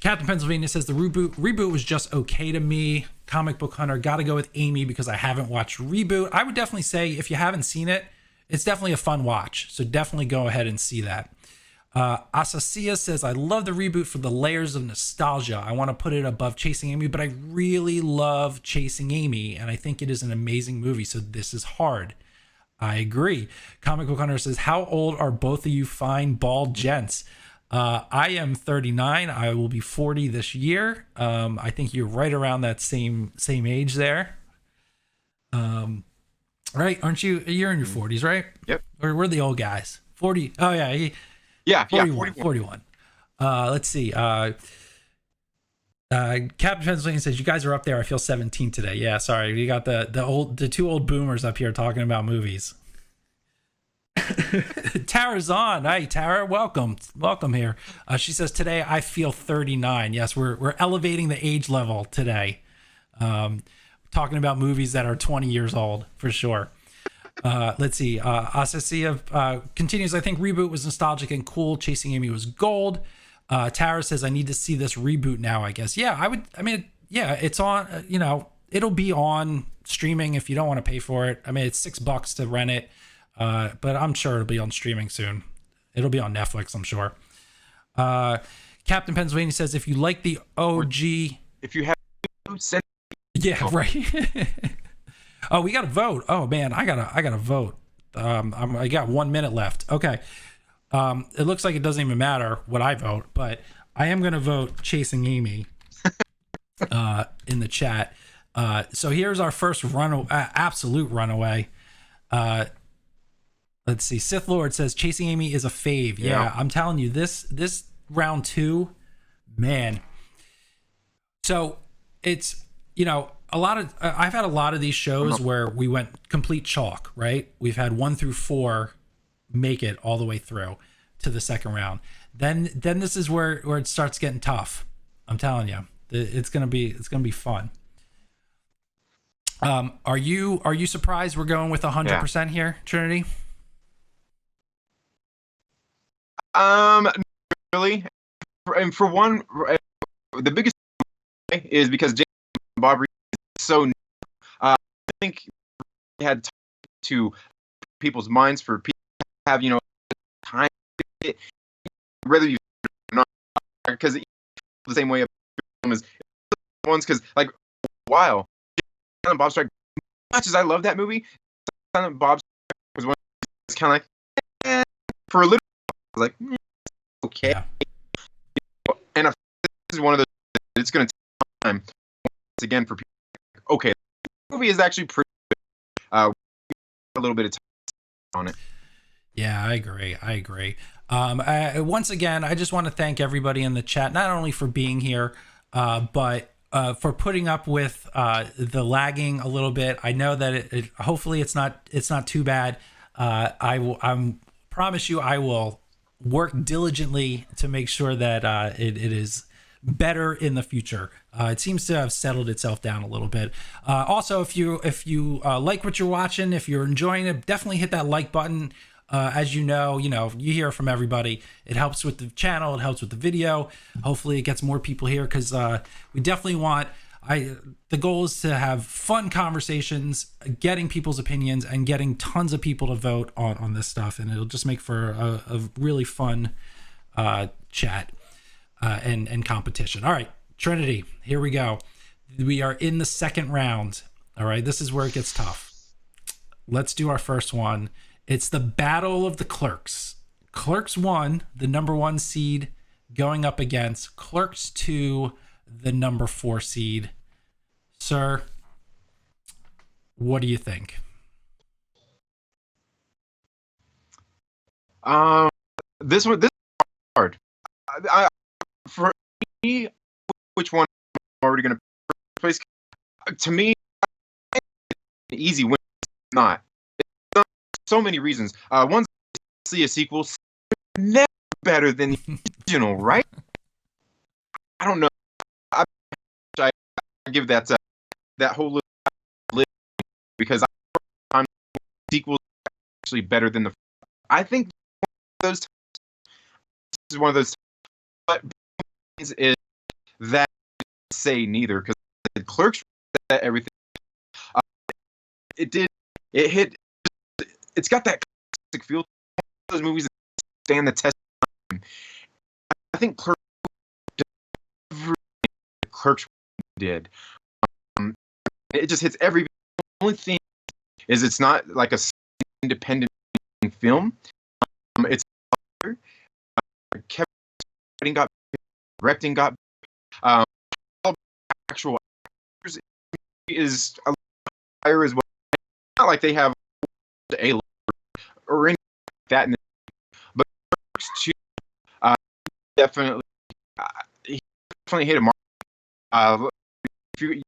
Captain Pennsylvania says the reboot was just okay to me. Comic Book Hunter, gotta go with Amy because I haven't watched Reboot. I would definitely say if you haven't seen it, it's definitely a fun watch. So definitely go ahead and see that. Asasia says, I love the Reboot for the layers of nostalgia. I want to put it above Chasing Amy, but I really love Chasing Amy, and I think it is an amazing movie, so this is hard. I agree. Comic Book Hunter says, how old are both of you fine bald gents? I am 39. I will be 40 this year. I think you're right around that same age there. Right? Aren't you? You're in your 40s, right? Yep. Or we're the old guys. 40. Oh, yeah. Yeah, 41. Let's see. Captain Pennsylvania says, you guys are up there. I feel 17 today. Yeah, sorry. We got the two old boomers up here talking about movies. Tara's on. Hi, Tara. Welcome here. She says, today I feel 39. Yes, we're elevating the age level today. Talking about movies that are 20 years old for sure. Let's see. Asasia continues. I think Reboot was nostalgic and cool. Chasing Amy was gold. Tara says, I need to see this Reboot now, I guess. Yeah, it's on, it'll be on streaming if you don't want to pay for it. I mean, it's $6 to rent it. But I'm sure it'll be on streaming soon. It'll be on Netflix, I'm sure. Captain Pennsylvania says, if you like the OG, if you have send, yeah, right. Oh, we got to vote. Oh man, I gotta vote. I got 1 minute left. Okay. It looks like it doesn't even matter what I vote, but I am going to vote Chasing Amy in the chat. So here's our first absolute runaway. Let's see. Sith Lord says Chasing Amy is a fave. Yeah, I'm telling you, this round 2, man. So it's, a lot of I've had a lot of these shows where we went complete chalk, right? We've had 1 through 4 make it all the way through to the second round. Then this is where it starts getting tough. I'm telling you, it's gonna be fun. Are you surprised we're going with 100% here, Trinity? Really, and for one, the biggest is because Bob Reboot is so new. I think he had time to people's minds for people to have time, whether you not, because the same way as ones, because like wow, Silent Bob Strike. As much as I love that movie, Silent Bob Strike was one. It's kind of like for a little. I was like, okay. Yeah. And this is one of those. It's going to take time once again for people. Okay, the movie is actually pretty good. A little bit of time on it. Yeah, I agree. Once again, I just want to thank everybody in the chat, not only for being here, but for putting up with the lagging a little bit. I know that hopefully it's not too bad. I promise you I will work diligently to make sure that it is better in the future. It seems to have settled itself down a little bit. Also, if you like what you're watching, if you're enjoying it, definitely hit that like button. As you hear from everybody. It helps with the channel. It helps with the video. Hopefully it gets more people here, because we definitely want, the goal is to have fun conversations, getting people's opinions, and getting tons of people to vote on this stuff. And it'll just make for a really fun chat and competition. All right, Trinity, here we go. We are in the second round. All right, this is where it gets tough. Let's do our first one. It's the Battle of the Clerks. Clerks 1, the number 1 seed, going up against Clerks 2, the number 4 seed. Sir, what do you think? This is hard. For me, which one I'm already going to place? To me, an easy win. Not. So many reasons. One's see a sequel, never better than the original, right? I don't know. I give that whole list because I'm sequels actually better than the. I think those. This is one of those. But is that say neither, because the Clerks everything. It did. It hit. It's got that classic feel. Those movies that stand the test of time. I think Clerks did. It just hits every. The only thing is, it's not like a independent film. It's kept writing got directing got actual actors is a higher as well. Not like they have a or anything like that in the, but to definitely he definitely hit a mark. If you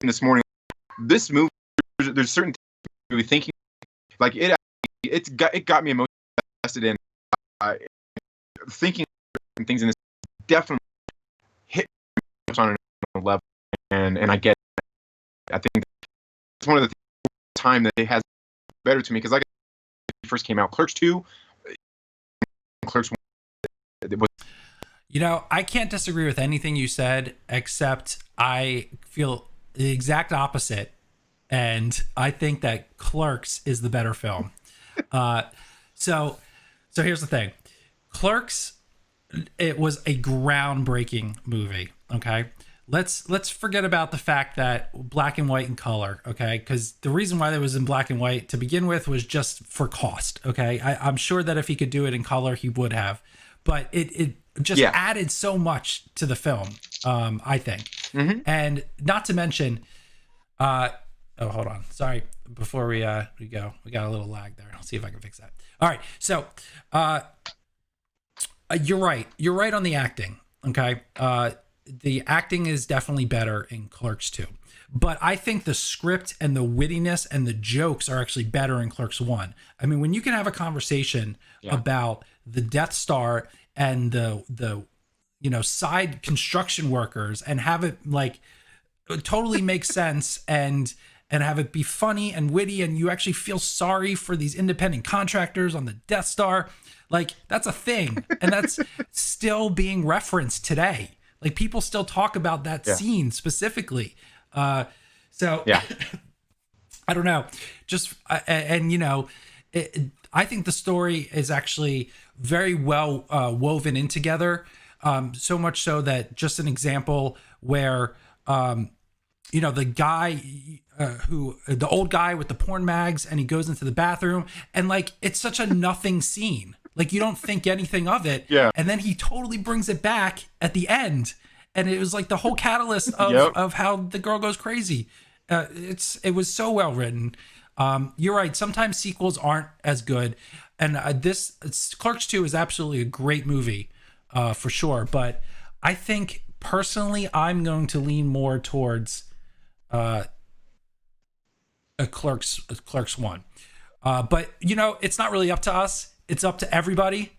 this morning, this movie, there's certain things you're thinking, like it got me emotionally invested in thinking things in this. Definitely hit on a level, and I get it. I think it's one of the time that it has better to me, because like it first came out, Clerks 2, Clerks 1. It was, I can't disagree with anything you said, except I feel the exact opposite, and I think that Clerks is the better film. So here's the thing. Clerks, it was a groundbreaking movie, okay? let's forget about the fact that black and white and color, okay? Because the reason why that was in black and white to begin with was just for cost, okay? I'm sure that if he could do it in color, he would have, but it just added so much to the film, I think. Mm-hmm. And not to mention, oh, hold on, sorry. Before we go, we got a little lag there. I'll see if I can fix that. All right, so you're right on the acting, okay? The acting is definitely better in Clerks 2. But I think the script and the wittiness and the jokes are actually better in Clerks 1. I mean, when you can have a conversation about the Death Star and the side construction workers and have it like totally make sense and have it be funny and witty, and you actually feel sorry for these independent contractors on the Death Star, like that's a thing, and that's still being referenced today. Like people still talk about that scene specifically. So I don't know. Just I think the story is actually very well woven in together. So much so that just an example where the guy the old guy with the porn mags, and he goes into the bathroom, and like it's such a nothing scene. Like you don't think anything of it. Yeah. And then he totally brings it back at the end. And it was like the whole catalyst of how the girl goes crazy. It was so well written. You're right. Sometimes sequels aren't as good. And Clerks 2 is absolutely a great movie for sure. But I think personally, I'm going to lean more towards a Clerks 1. But it's not really up to us. It's up to everybody.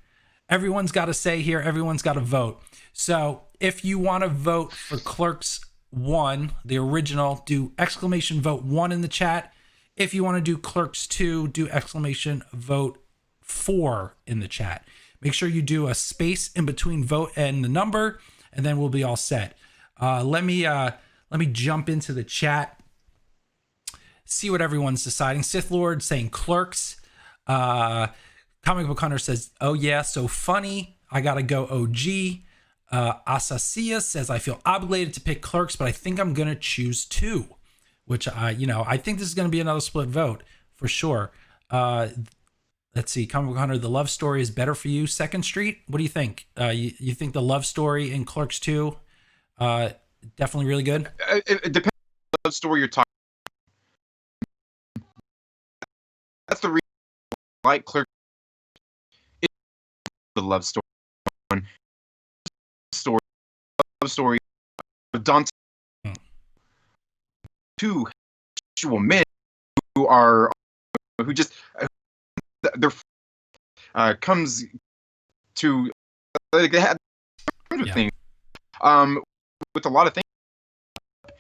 Everyone's got to say here. Everyone's got to vote. So if you want to vote for Clerks 1, the original, do exclamation vote 1 in the chat. If you want to do Clerks 2, do exclamation vote 4 in the chat. Make sure you do a space in between vote and the number, and then we'll be all set. Let me jump into the chat, see what everyone's deciding. Sith Lord saying Clerks. Comic Book Hunter says, oh yeah, so funny. I gotta go OG. Asasia says, I feel obligated to pick Clerks, but I think I'm gonna choose 2, which I think this is gonna be another split vote for sure. Let's see, Comic Book Hunter, the love story is better for you. Second Street, what do you think? You think the love story in Clerks 2 definitely really good? It depends on the story you're talking. That's the reason I like Clerks. It's the love story. Love story of Dante. Two actual men who just their comes to like they had things with a lot of things,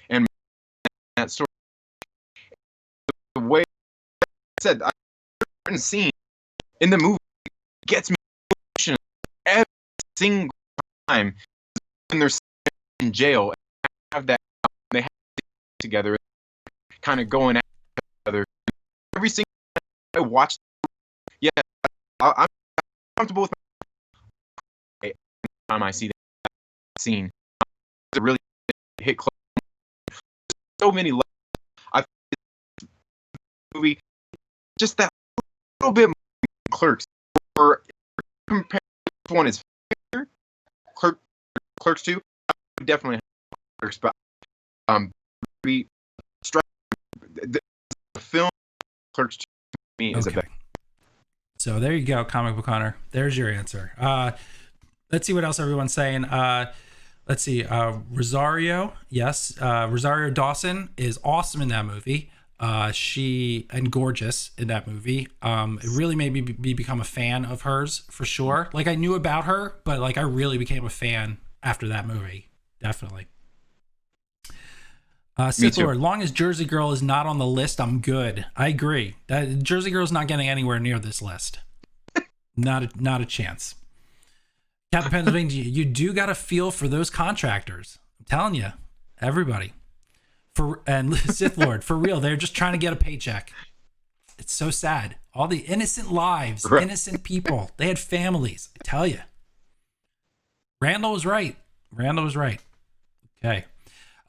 and that story, the way I said, certain scene in the movie gets me emotional every single time when they're in jail and have that they have together, kind of going at each other. Every single time I watch, I'm comfortable with every time I see that scene. It really hit close. So many levels. I think movie just that little bit more Clerks, or compare which one is Clerks 2. I would definitely have Clerks, but the film Clerks 2 to me is a better. So there you go, Comic Book Hunter. There's your answer. Let's see what else everyone's saying. Let's see. Rosario, yes. Rosario Dawson is awesome in that movie. She and gorgeous in that movie. It really made me become a fan of hers for sure. Like I knew about her, but like I really became a fan after that movie. Definitely. Sith Lord, long as Jersey Girl is not on the list, I'm good. I agree. That Jersey Girl's not getting anywhere near this list. Not a chance. Captain Pennsylvania, you do got to feel for those contractors. I'm telling you, everybody. And Sith Lord, for real, they're just trying to get a paycheck. It's so sad. All the innocent lives, innocent people. They had families. I tell you. Randall was right. Okay.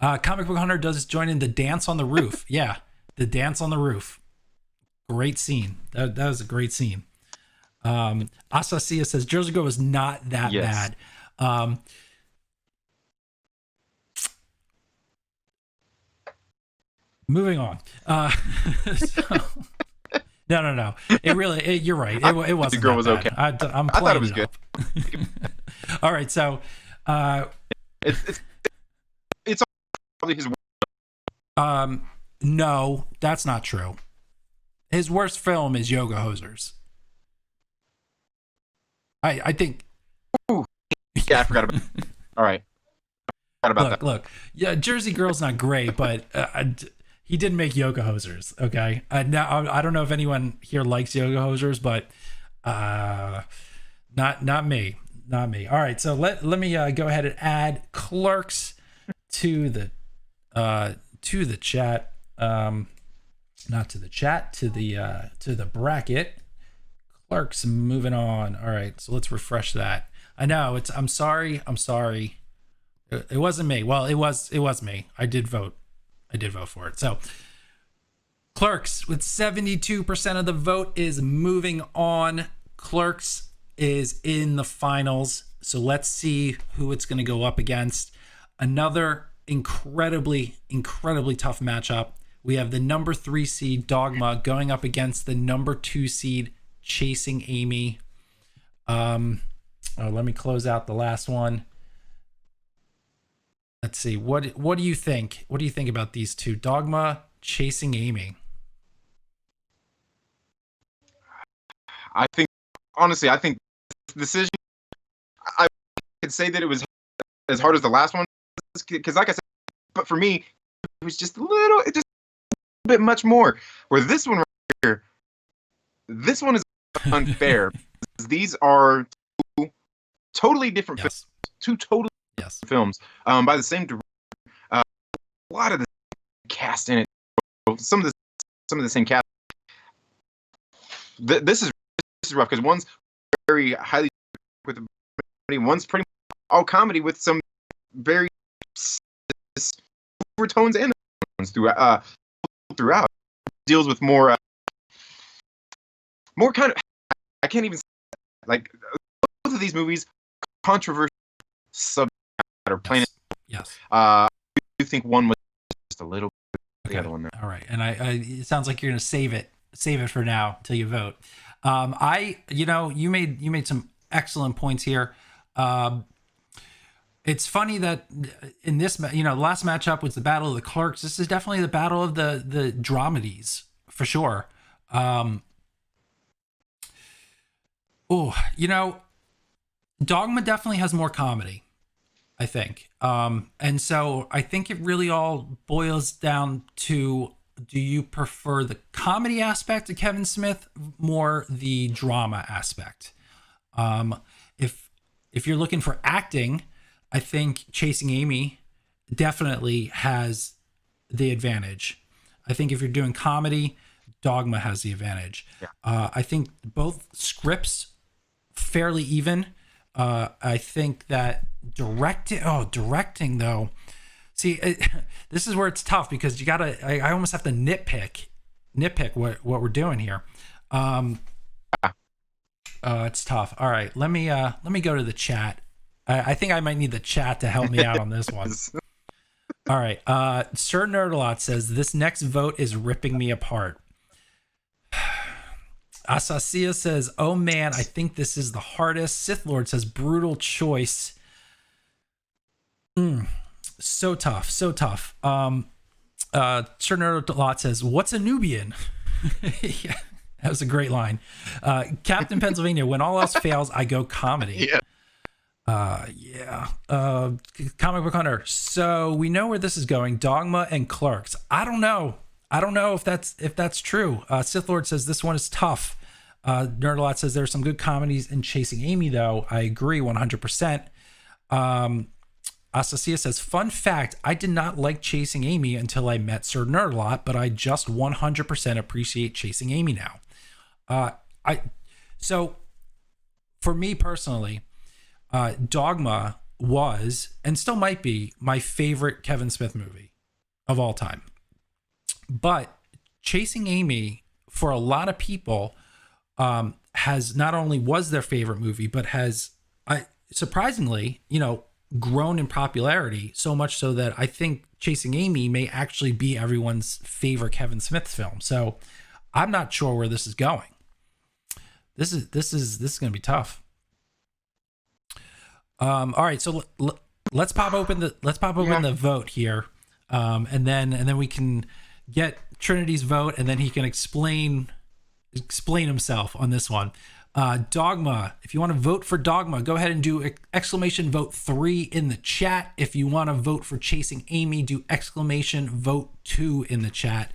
Comic Book Hunter does join in the dance on the roof. Yeah, the dance on the roof. Great scene. That was a great scene. Asasia says Jersey Girl was not that bad. Moving on. No. You're right. It wasn't. The girl was bad. Okay. I'm playing. I thought it was good. All right, so it's probably his. No, that's not true. His worst film is Yoga Hosers. I think. Ooh. Yeah, I forgot about. All right. Look. Yeah, Jersey Girl's not great, but he did make Yoga Hosers. Okay. Now I don't know if anyone here likes Yoga Hosers, but not me. All right. So let me go ahead and add Clerks to the chat. Not to the chat, to the bracket. Clerks, moving on. All right, so let's refresh that. I know I'm sorry. It wasn't me. Well, it was me. I did vote for it. So Clerks with 72% of the vote is moving on. Clerks is in the finals. So let's see who it's going to go up against. Another incredibly tough matchup. We have the number 3 seed Dogma going up against the number 2 seed Chasing Amy. Let me close out the last one. Let's see. What do you think? What do you think about these two? Dogma, Chasing Amy. I think this decision, I could say that it was as hard as the last one, because like I said, but for me, it was just a bit much more. Where this one right here, this one is unfair. These are two totally different films, two totally different films by the same director. A lot of the cast in it, some of the same cast. This is rough because one's very highly with one's pretty much all comedy with some very overtones and throughout. Deals with more kind of, I can't even say, like, both of these movies controversial subject matter. Plain. Yes. I do think one was just a little bit the other one there. All right, and it sounds like you're gonna save it for now till you vote. You made some excellent points here. It's funny that in this, last matchup was the Battle of the Clerks. This is definitely the battle of the dramedies for sure. Dogma definitely has more comedy, I think. And so I think it really all boils down to, do you prefer the comedy aspect of Kevin Smith more the drama aspect? If you're looking for acting, I think Chasing Amy definitely has the advantage. I think if you're doing comedy, Dogma has the advantage. Yeah. I think both scripts fairly even. I think that directing though. See, this is where it's tough because I almost have to nitpick what we're doing here. It's tough. All right, let me go to the chat. I think I might need the chat to help me out on this one. All right. Sir Nerdalot says, this next vote is ripping me apart. Asasia says, oh man, I think this is the hardest. Sith Lord says, brutal choice. So tough. Sir Nerdalot says, what's a Nubian? Yeah, that was a great line. Captain Pennsylvania, when all else fails, I go comedy. Yeah. Comic Book Hunter. So we know where this is going. Dogma and Clerks. I don't know if that's true. Sith Lord says this one is tough. Nerdalot says there's some good comedies in Chasing Amy, though. I agree 100%. Asasia says, fun fact, I did not like Chasing Amy until I met Sir Nerdalot, but I just 100% appreciate Chasing Amy now. So for me personally, Dogma was and still might be my favorite Kevin Smith movie of all time. But Chasing Amy, for a lot of people, has not only was their favorite movie, but has surprisingly, grown in popularity, so much so that I think Chasing Amy may actually be everyone's favorite Kevin Smith film. So I'm not sure where this is going. This is going to be tough. All right, so let's pop open the vote here, and then we can get Trinity's vote, and then he can explain himself on this one. Dogma. If you want to vote for Dogma, go ahead and do exclamation vote 3 in the chat. If you want to vote for Chasing Amy, do exclamation vote 2 in the chat.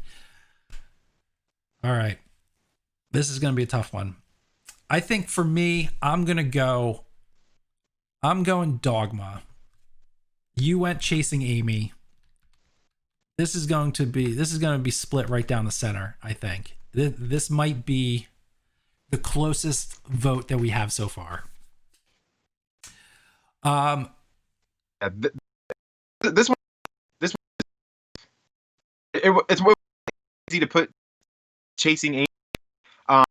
All right, this is going to be a tough one. I think for me, I'm going Dogma. You went Chasing Amy. This is going to be split right down the center, I think. This might be the closest vote that we have so far. This one, it's easy to put Chasing Amy. But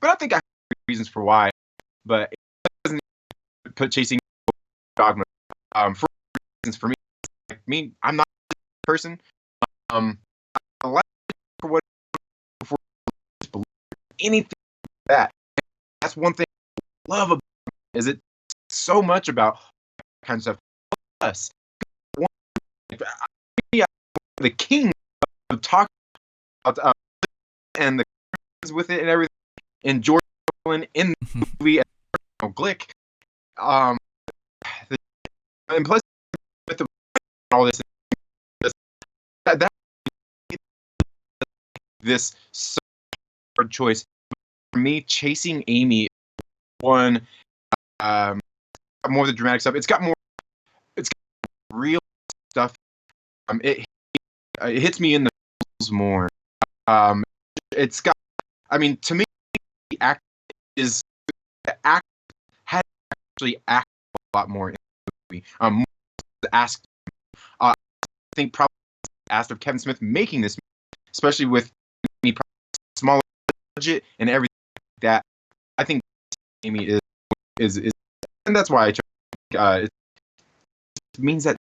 I think I have reasons for why. But it doesn't put Chasing Dogma. For reasons for me, I'm not a person. I like for what before anything like that. That's one thing I love about it, is it so much about kind of stuff. Plus, the king of talking about and the with it and everything, and George Clooney in the movie, and Glick, and plus with the all this this so hard choice for me. Chasing Amy one more of the dramatic stuff. It's got real stuff. It hits me in the feels more. It's got. I mean, to me, the act had actually act a lot more in the movie. Asked, I think probably asked of Kevin Smith making this movie, especially with me smaller budget and everything like that. I think Amy is and that's why I chose. It means that.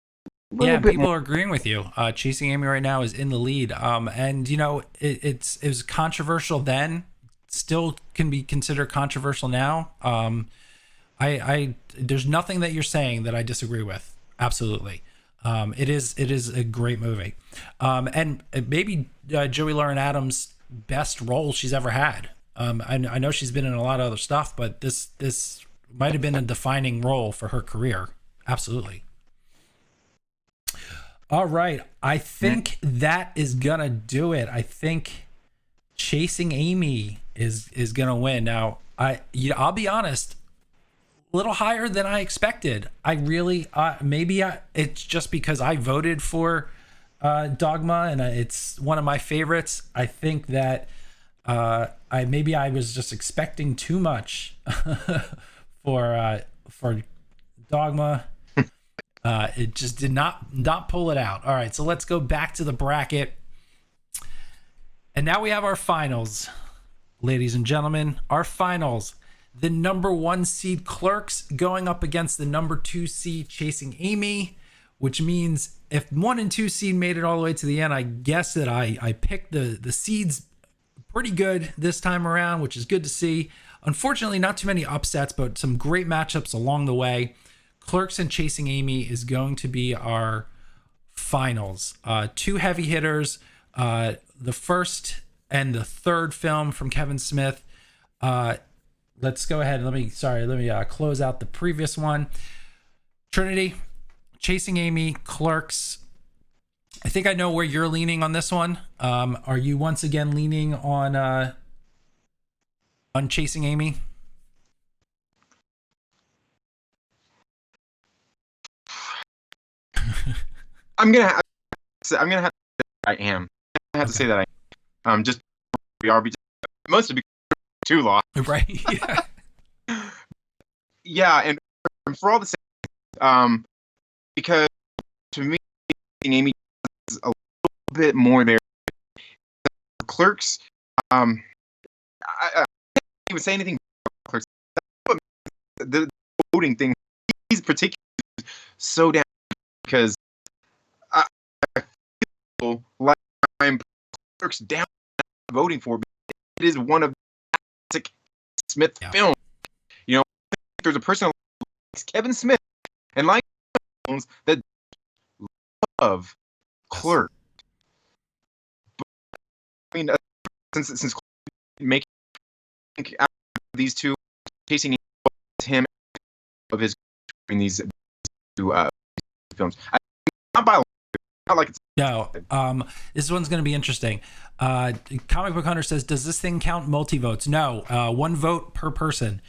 Yeah, people are agreeing with you. Chasing Amy right now is in the lead. And it was controversial then, still can be considered controversial now. There's nothing that you're saying that I disagree with. Absolutely. It is a great movie. And maybe Joey Lauren Adams' best role she's ever had. I know she's been in a lot of other stuff, but this might have been a defining role for her career. Absolutely. All right, I think that is gonna do it. I think Chasing Amy is gonna win. Now, I'll be honest, a little higher than I expected. I really it's just because I voted for Dogma and it's one of my favorites. I think that I was just expecting too much for Dogma. It just did not pull it out. All right, so let's go back to the bracket. And now we have our finals, ladies and gentlemen. Our finals. The number 1 seed Clerks going up against the number 2 seed Chasing Amy, which means if 1 and 2 seed made it all the way to the end, I guess that I picked the seeds pretty good this time around, which is good to see. Unfortunately, not too many upsets, but some great matchups along the way. Clerks and Chasing Amy is going to be our finals. 2 heavy hitters. The first and the third film from Kevin Smith. Let's go ahead. Let me close out the previous one. Trinity, Chasing Amy, Clerks. I think I know where you're leaning on this one. Are you once again leaning on Chasing Amy? I'm gonna have to I am. I have to say that I am. Just BRB, mostly because too long. Right. Yeah. Yeah, and for all the same, Because to me, Amy is a little bit more there. Clerks, I can't even say anything about Clerks. The voting thing, he's particularly so down because I feel like I'm Clerks down voting for. It is one of the classic Smith films. You know, there's a person like Kevin Smith and like films that love Clerks. But, I mean, since making these two, chasing him of his in these two films, not by not like it's no. This one's going to be interesting. Comic Book Hunter says, does this thing count multi-votes? No. One vote per person.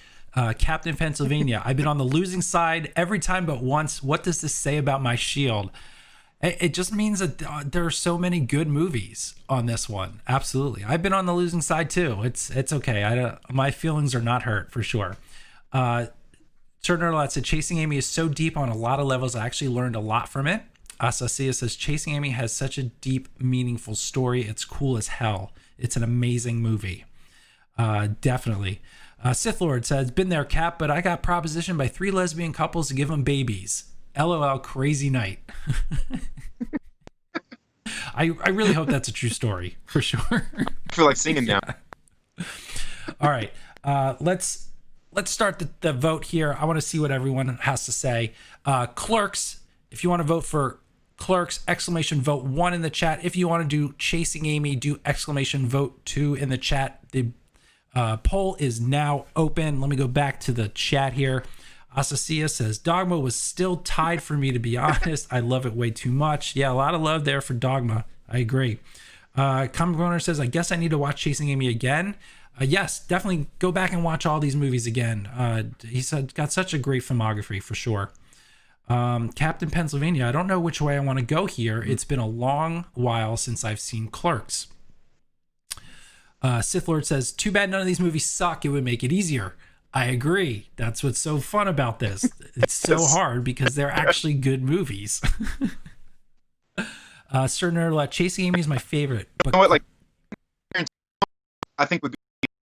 Captain Pennsylvania, I've been on the losing side every time but once. What does this say about my shield? It just means that there are so many good movies on this one. Absolutely. I've been on the losing side too. It's okay. My feelings are not hurt for sure. Certain Nerdlot said, Chasing Amy is so deep on a lot of levels. I actually learned a lot from it. Asasia says, Chasing Amy has such a deep, meaningful story. It's cool as hell. It's an amazing movie. Definitely. Sith Lord says, been there, Cap, but I got propositioned by 3 lesbian couples to give them babies. LOL, crazy night. I really hope that's a true story, for sure. I feel like singing now. All right. Let's start the vote here. I want to see what everyone has to say. Clerks, if you want to vote for Clerks, exclamation vote 1 in the chat. If you want to do Chasing Amy, do exclamation vote 2 in the chat. The poll is now open. Let me go back to the chat here. Asasia says, Dogma was still tied for me, to be honest. I love it way too much. Yeah, a lot of love there for Dogma. I agree. Comic Runner says, I guess I need to watch Chasing Amy again. Yes, definitely go back and watch all these movies again. He's got such a great filmography for sure. Captain Pennsylvania, I don't know which way I want to go here. It's been a long while since I've seen Clerks. Sith Lord says, too bad none of these movies suck. It would make it easier. I agree. That's what's so fun about this. It's so hard because they're actually good movies. Sir Nerdlet, Chasing Amy is my favorite. But you know what, like, I think would be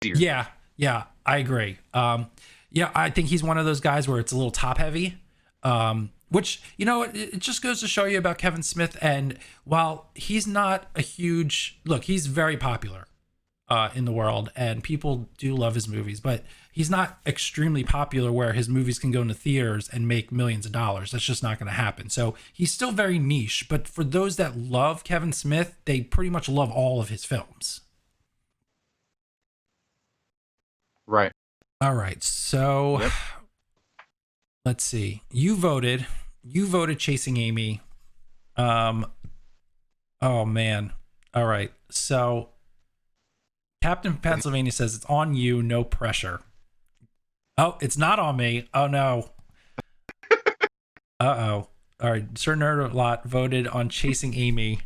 easier. Yeah, I agree. Yeah, I think he's one of those guys where it's a little top heavy. Which, you know, it just goes to show you about Kevin Smith. And while he's not a huge look, he's very popular in the world, and people do love his movies, but he's not extremely popular where his movies can go into theaters and make millions of dollars. That's just not going to happen. So he's still very niche, but for those that love Kevin Smith, they pretty much love all of his films. Right. All right. So let's see. You voted Chasing Amy. Oh man. All right. So Captain Pennsylvania says it's on you, no pressure. Oh, it's not on me. Oh no. Uh-oh. All right. Sir Nerdlot voted on Chasing Amy.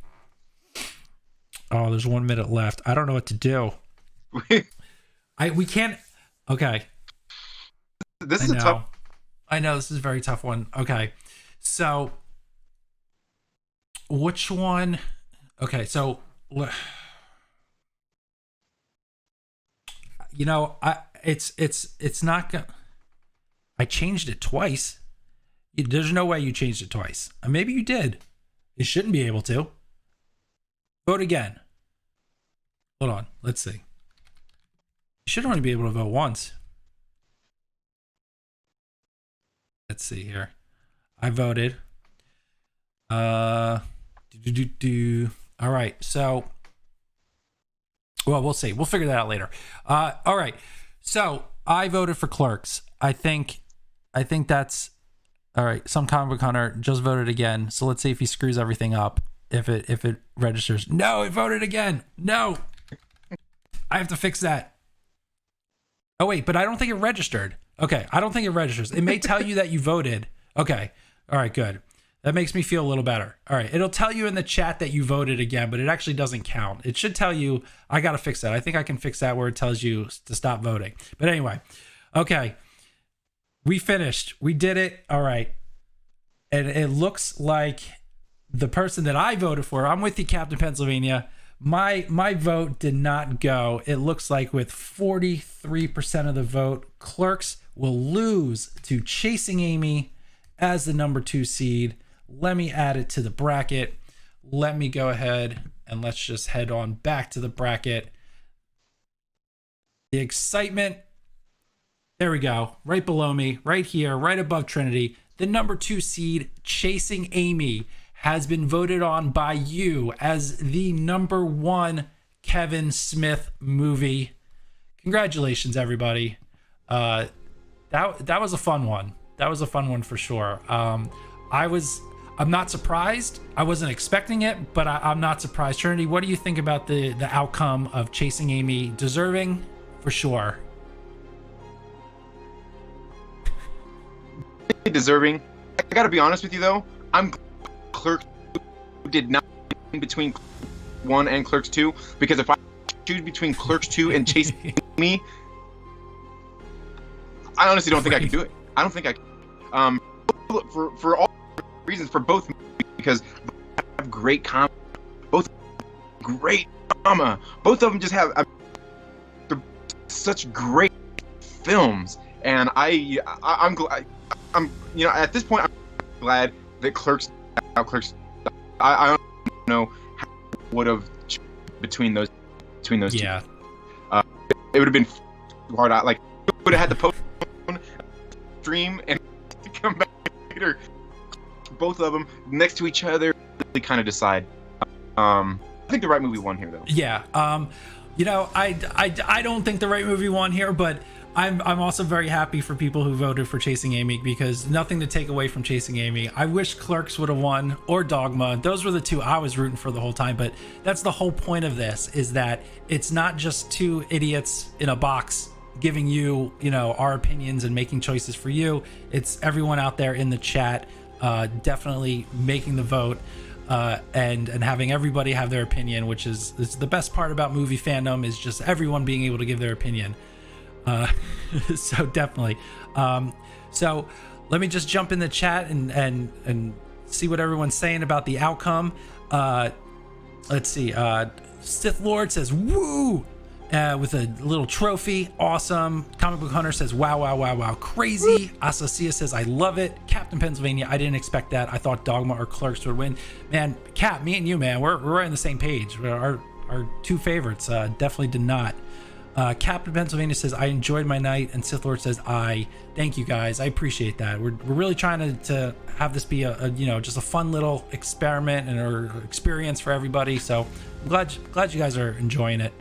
Oh, there's 1 minute left. I don't know what to do. We can't. Okay. This is a tough. I know this is a very tough one. Okay. So which one? Okay. So, you know, it's not gonna. I changed it twice. There's no way you changed it twice. Maybe you did. You shouldn't be able to. Vote again. Hold on. Let's see. You should only be able to vote once. Let's see here. I voted. All right. So. Well, we'll see. We'll figure that out later. All right. So I voted for Clerks. I think that's all right. Some comic book hunter just voted again. So let's see if he screws everything up. If it registers. No, it voted again. No. I have to fix that. Oh wait, but I don't think it registered. Okay, I don't think it registers. It may tell you that you voted. Okay. All right, good. That makes me feel a little better. All right. It'll tell you in the chat that you voted again, but it actually doesn't count. It should tell you, I got to fix that. I think I can fix that where it tells you to stop voting. But anyway, okay. We finished. We did it. All right. and it looks like the person that I voted for, I'm with you, Captain Pennsylvania. My vote did not go. It looks like with 43% of the vote, Clerks will lose to Chasing Amy as the number 2 seed. Let me add it to the bracket. Let me go ahead and let's just head on back to the bracket. The excitement. There we go. Right below me, right here, right above Trinity. The number 2 seed, Chasing Amy, has been voted on by you as the number 1 Kevin Smith movie. Congratulations, everybody. That was a fun one. That was a fun one for sure. I'm not surprised. I wasn't expecting it, but I'm not surprised. Trinity, what do you think about the outcome of Chasing Amy? Deserving, for sure. Deserving. I gotta be honest with you though. I'm Clerks did not in between 1 and Clerks 2, because if I choose between Clerks 2 and Chasing Me, I honestly don't think I can do it. I don't think I can. For all reasons, for both, because both have great comedy, both great drama. Both of them just have they're such great films, and I'm glad. I'm at this point I'm glad that Clerks. I don't know how I would have between those two. Yeah. It would have been hard. Like, would have had to post stream and come back later. Both of them next to each other, really kind of decide. I think the right movie won here, though. Yeah. I don't think the right movie won here, but I'm also very happy for people who voted for Chasing Amy, because nothing to take away from Chasing Amy. I wish Clerks would have won, or Dogma. Those were the two I was rooting for the whole time, but that's the whole point of this, is that it's not just two idiots in a box giving you, our opinions and making choices for you. It's everyone out there in the chat definitely making the vote and having everybody have their opinion, which is the best part about movie fandom, is just everyone being able to give their opinion. So definitely. So let me just jump in the chat and see what everyone's saying about the outcome. Let's see. Sith Lord says, woo! With a little trophy. Awesome. Comic Book Hunter says, wow, crazy. Asasia says, I love it. Captain Pennsylvania, I didn't expect that. I thought Dogma or Clerks would win. Man, Cap, me and you, man, we're right on the same page. Our two favorites definitely did not. Captain Pennsylvania says, I enjoyed my night, and Sith Lord says, thank you guys, I appreciate that. We're really trying to have this be a just a fun little experiment or experience for everybody, so I'm glad you guys are enjoying it.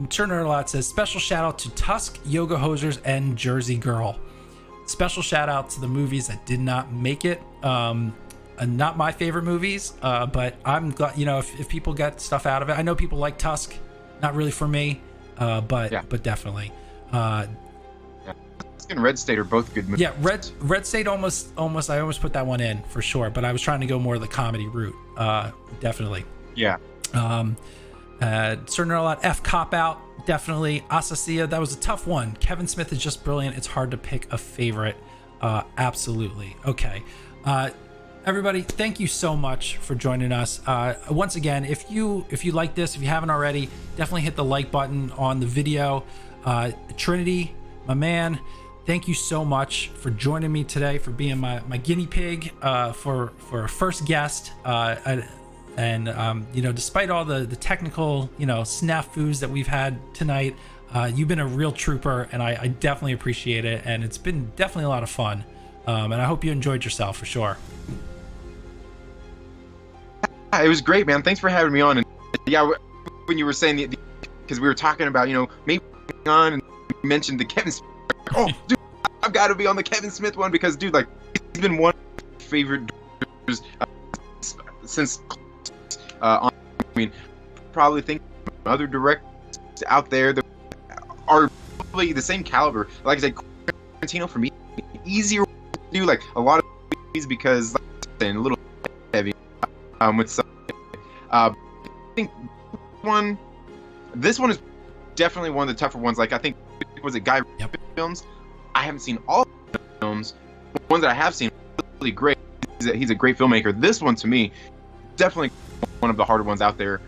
Turner a lot says, special shout out to Tusk, Yoga Hosers, and Jersey Girl. Special shout out to the movies that did not make it. Not my favorite movies, but I'm glad, if people get stuff out of it. I know people like Tusk. Not really for me, but definitely. Tusk and Red State are both good movies. Yeah, Red State almost. I almost put that one in for sure, but I was trying to go more of the comedy route. Definitely. Yeah. Certain a lot. F Cop Out, definitely. Asasia, that was a tough one. Kevin Smith is just brilliant. It's hard to pick a favorite. Absolutely. Okay. Everybody, thank you so much for joining us. Once again, if you like this, if you haven't already, definitely hit the like button on the video. Trinity, my man, thank you so much for joining me today, for being my guinea pig for a first guest. Despite all the technical snafus that we've had tonight, you've been a real trooper, and I definitely appreciate it, and it's been definitely a lot of fun. And I hope you enjoyed yourself for sure. It was great, man. Thanks for having me on. And yeah, when you were saying because we were talking about maybe on, and you mentioned the Kevin Smith. Oh, dude, I've got to be on the Kevin Smith one, because dude, like, he's been one of my favorite directors since. Probably think other directors out there that are probably the same caliber. Like I said, Tarantino for me easier to do, like a lot of movies, because like I said, a little heavy with some. I think this one is definitely one of the tougher ones. Like, I think, was it Guy Ritchie films? I haven't seen all the films. ones that I have seen really great. He's a great filmmaker. This one to me, definitely one of the harder ones out there.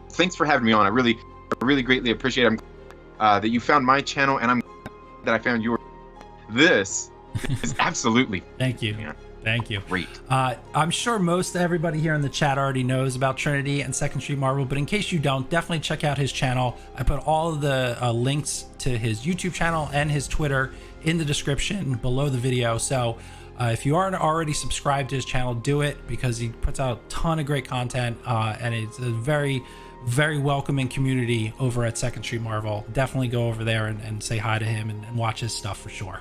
Thanks for having me on. I really greatly appreciate it. I'm that you found my channel, and I'm glad that I found yours. This is absolutely thank you. Man. Thank you. Great. I'm sure most everybody here in the chat already knows about Trinity and Second Street Marvel, but in case you don't, definitely check out his channel. I put all of the links to his YouTube channel and his Twitter in the description below the video. So if you aren't already subscribed to his channel, do it, because he puts out a ton of great content, and it's a very, very welcoming community over at Second Street Marvel. Definitely go over there and say hi to him and watch his stuff for sure.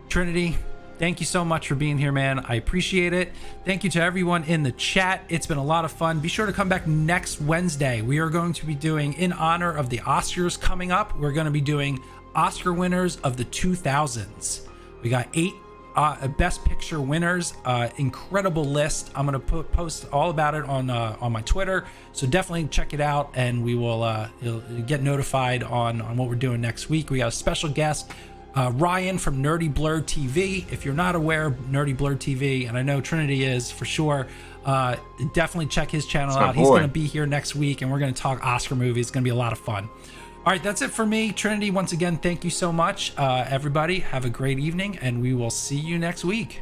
Trinity, thank you so much for being here, man. I appreciate it. Thank you to everyone in the chat. It's been a lot of fun. Be sure to come back next Wednesday. We are going to be doing, in honor of the Oscars coming up, we're going to be doing Oscar winners of the 2000s. We got 8 Best Picture winners. Incredible list. I'm going to post all about it on my Twitter. So definitely check it out, and we will you'll get notified on what we're doing next week. We got a special guest, Ryan from Nerdy Blurred TV. If you're not aware of Nerdy Blurred TV, and I know Trinity is for sure, definitely check his channel out. He's going to be here next week, and we're going to talk Oscar movies. It's going to be a lot of fun. All right, that's it for me. Trinity, once again, thank you so much. Everybody, have a great evening, and we will see you next week.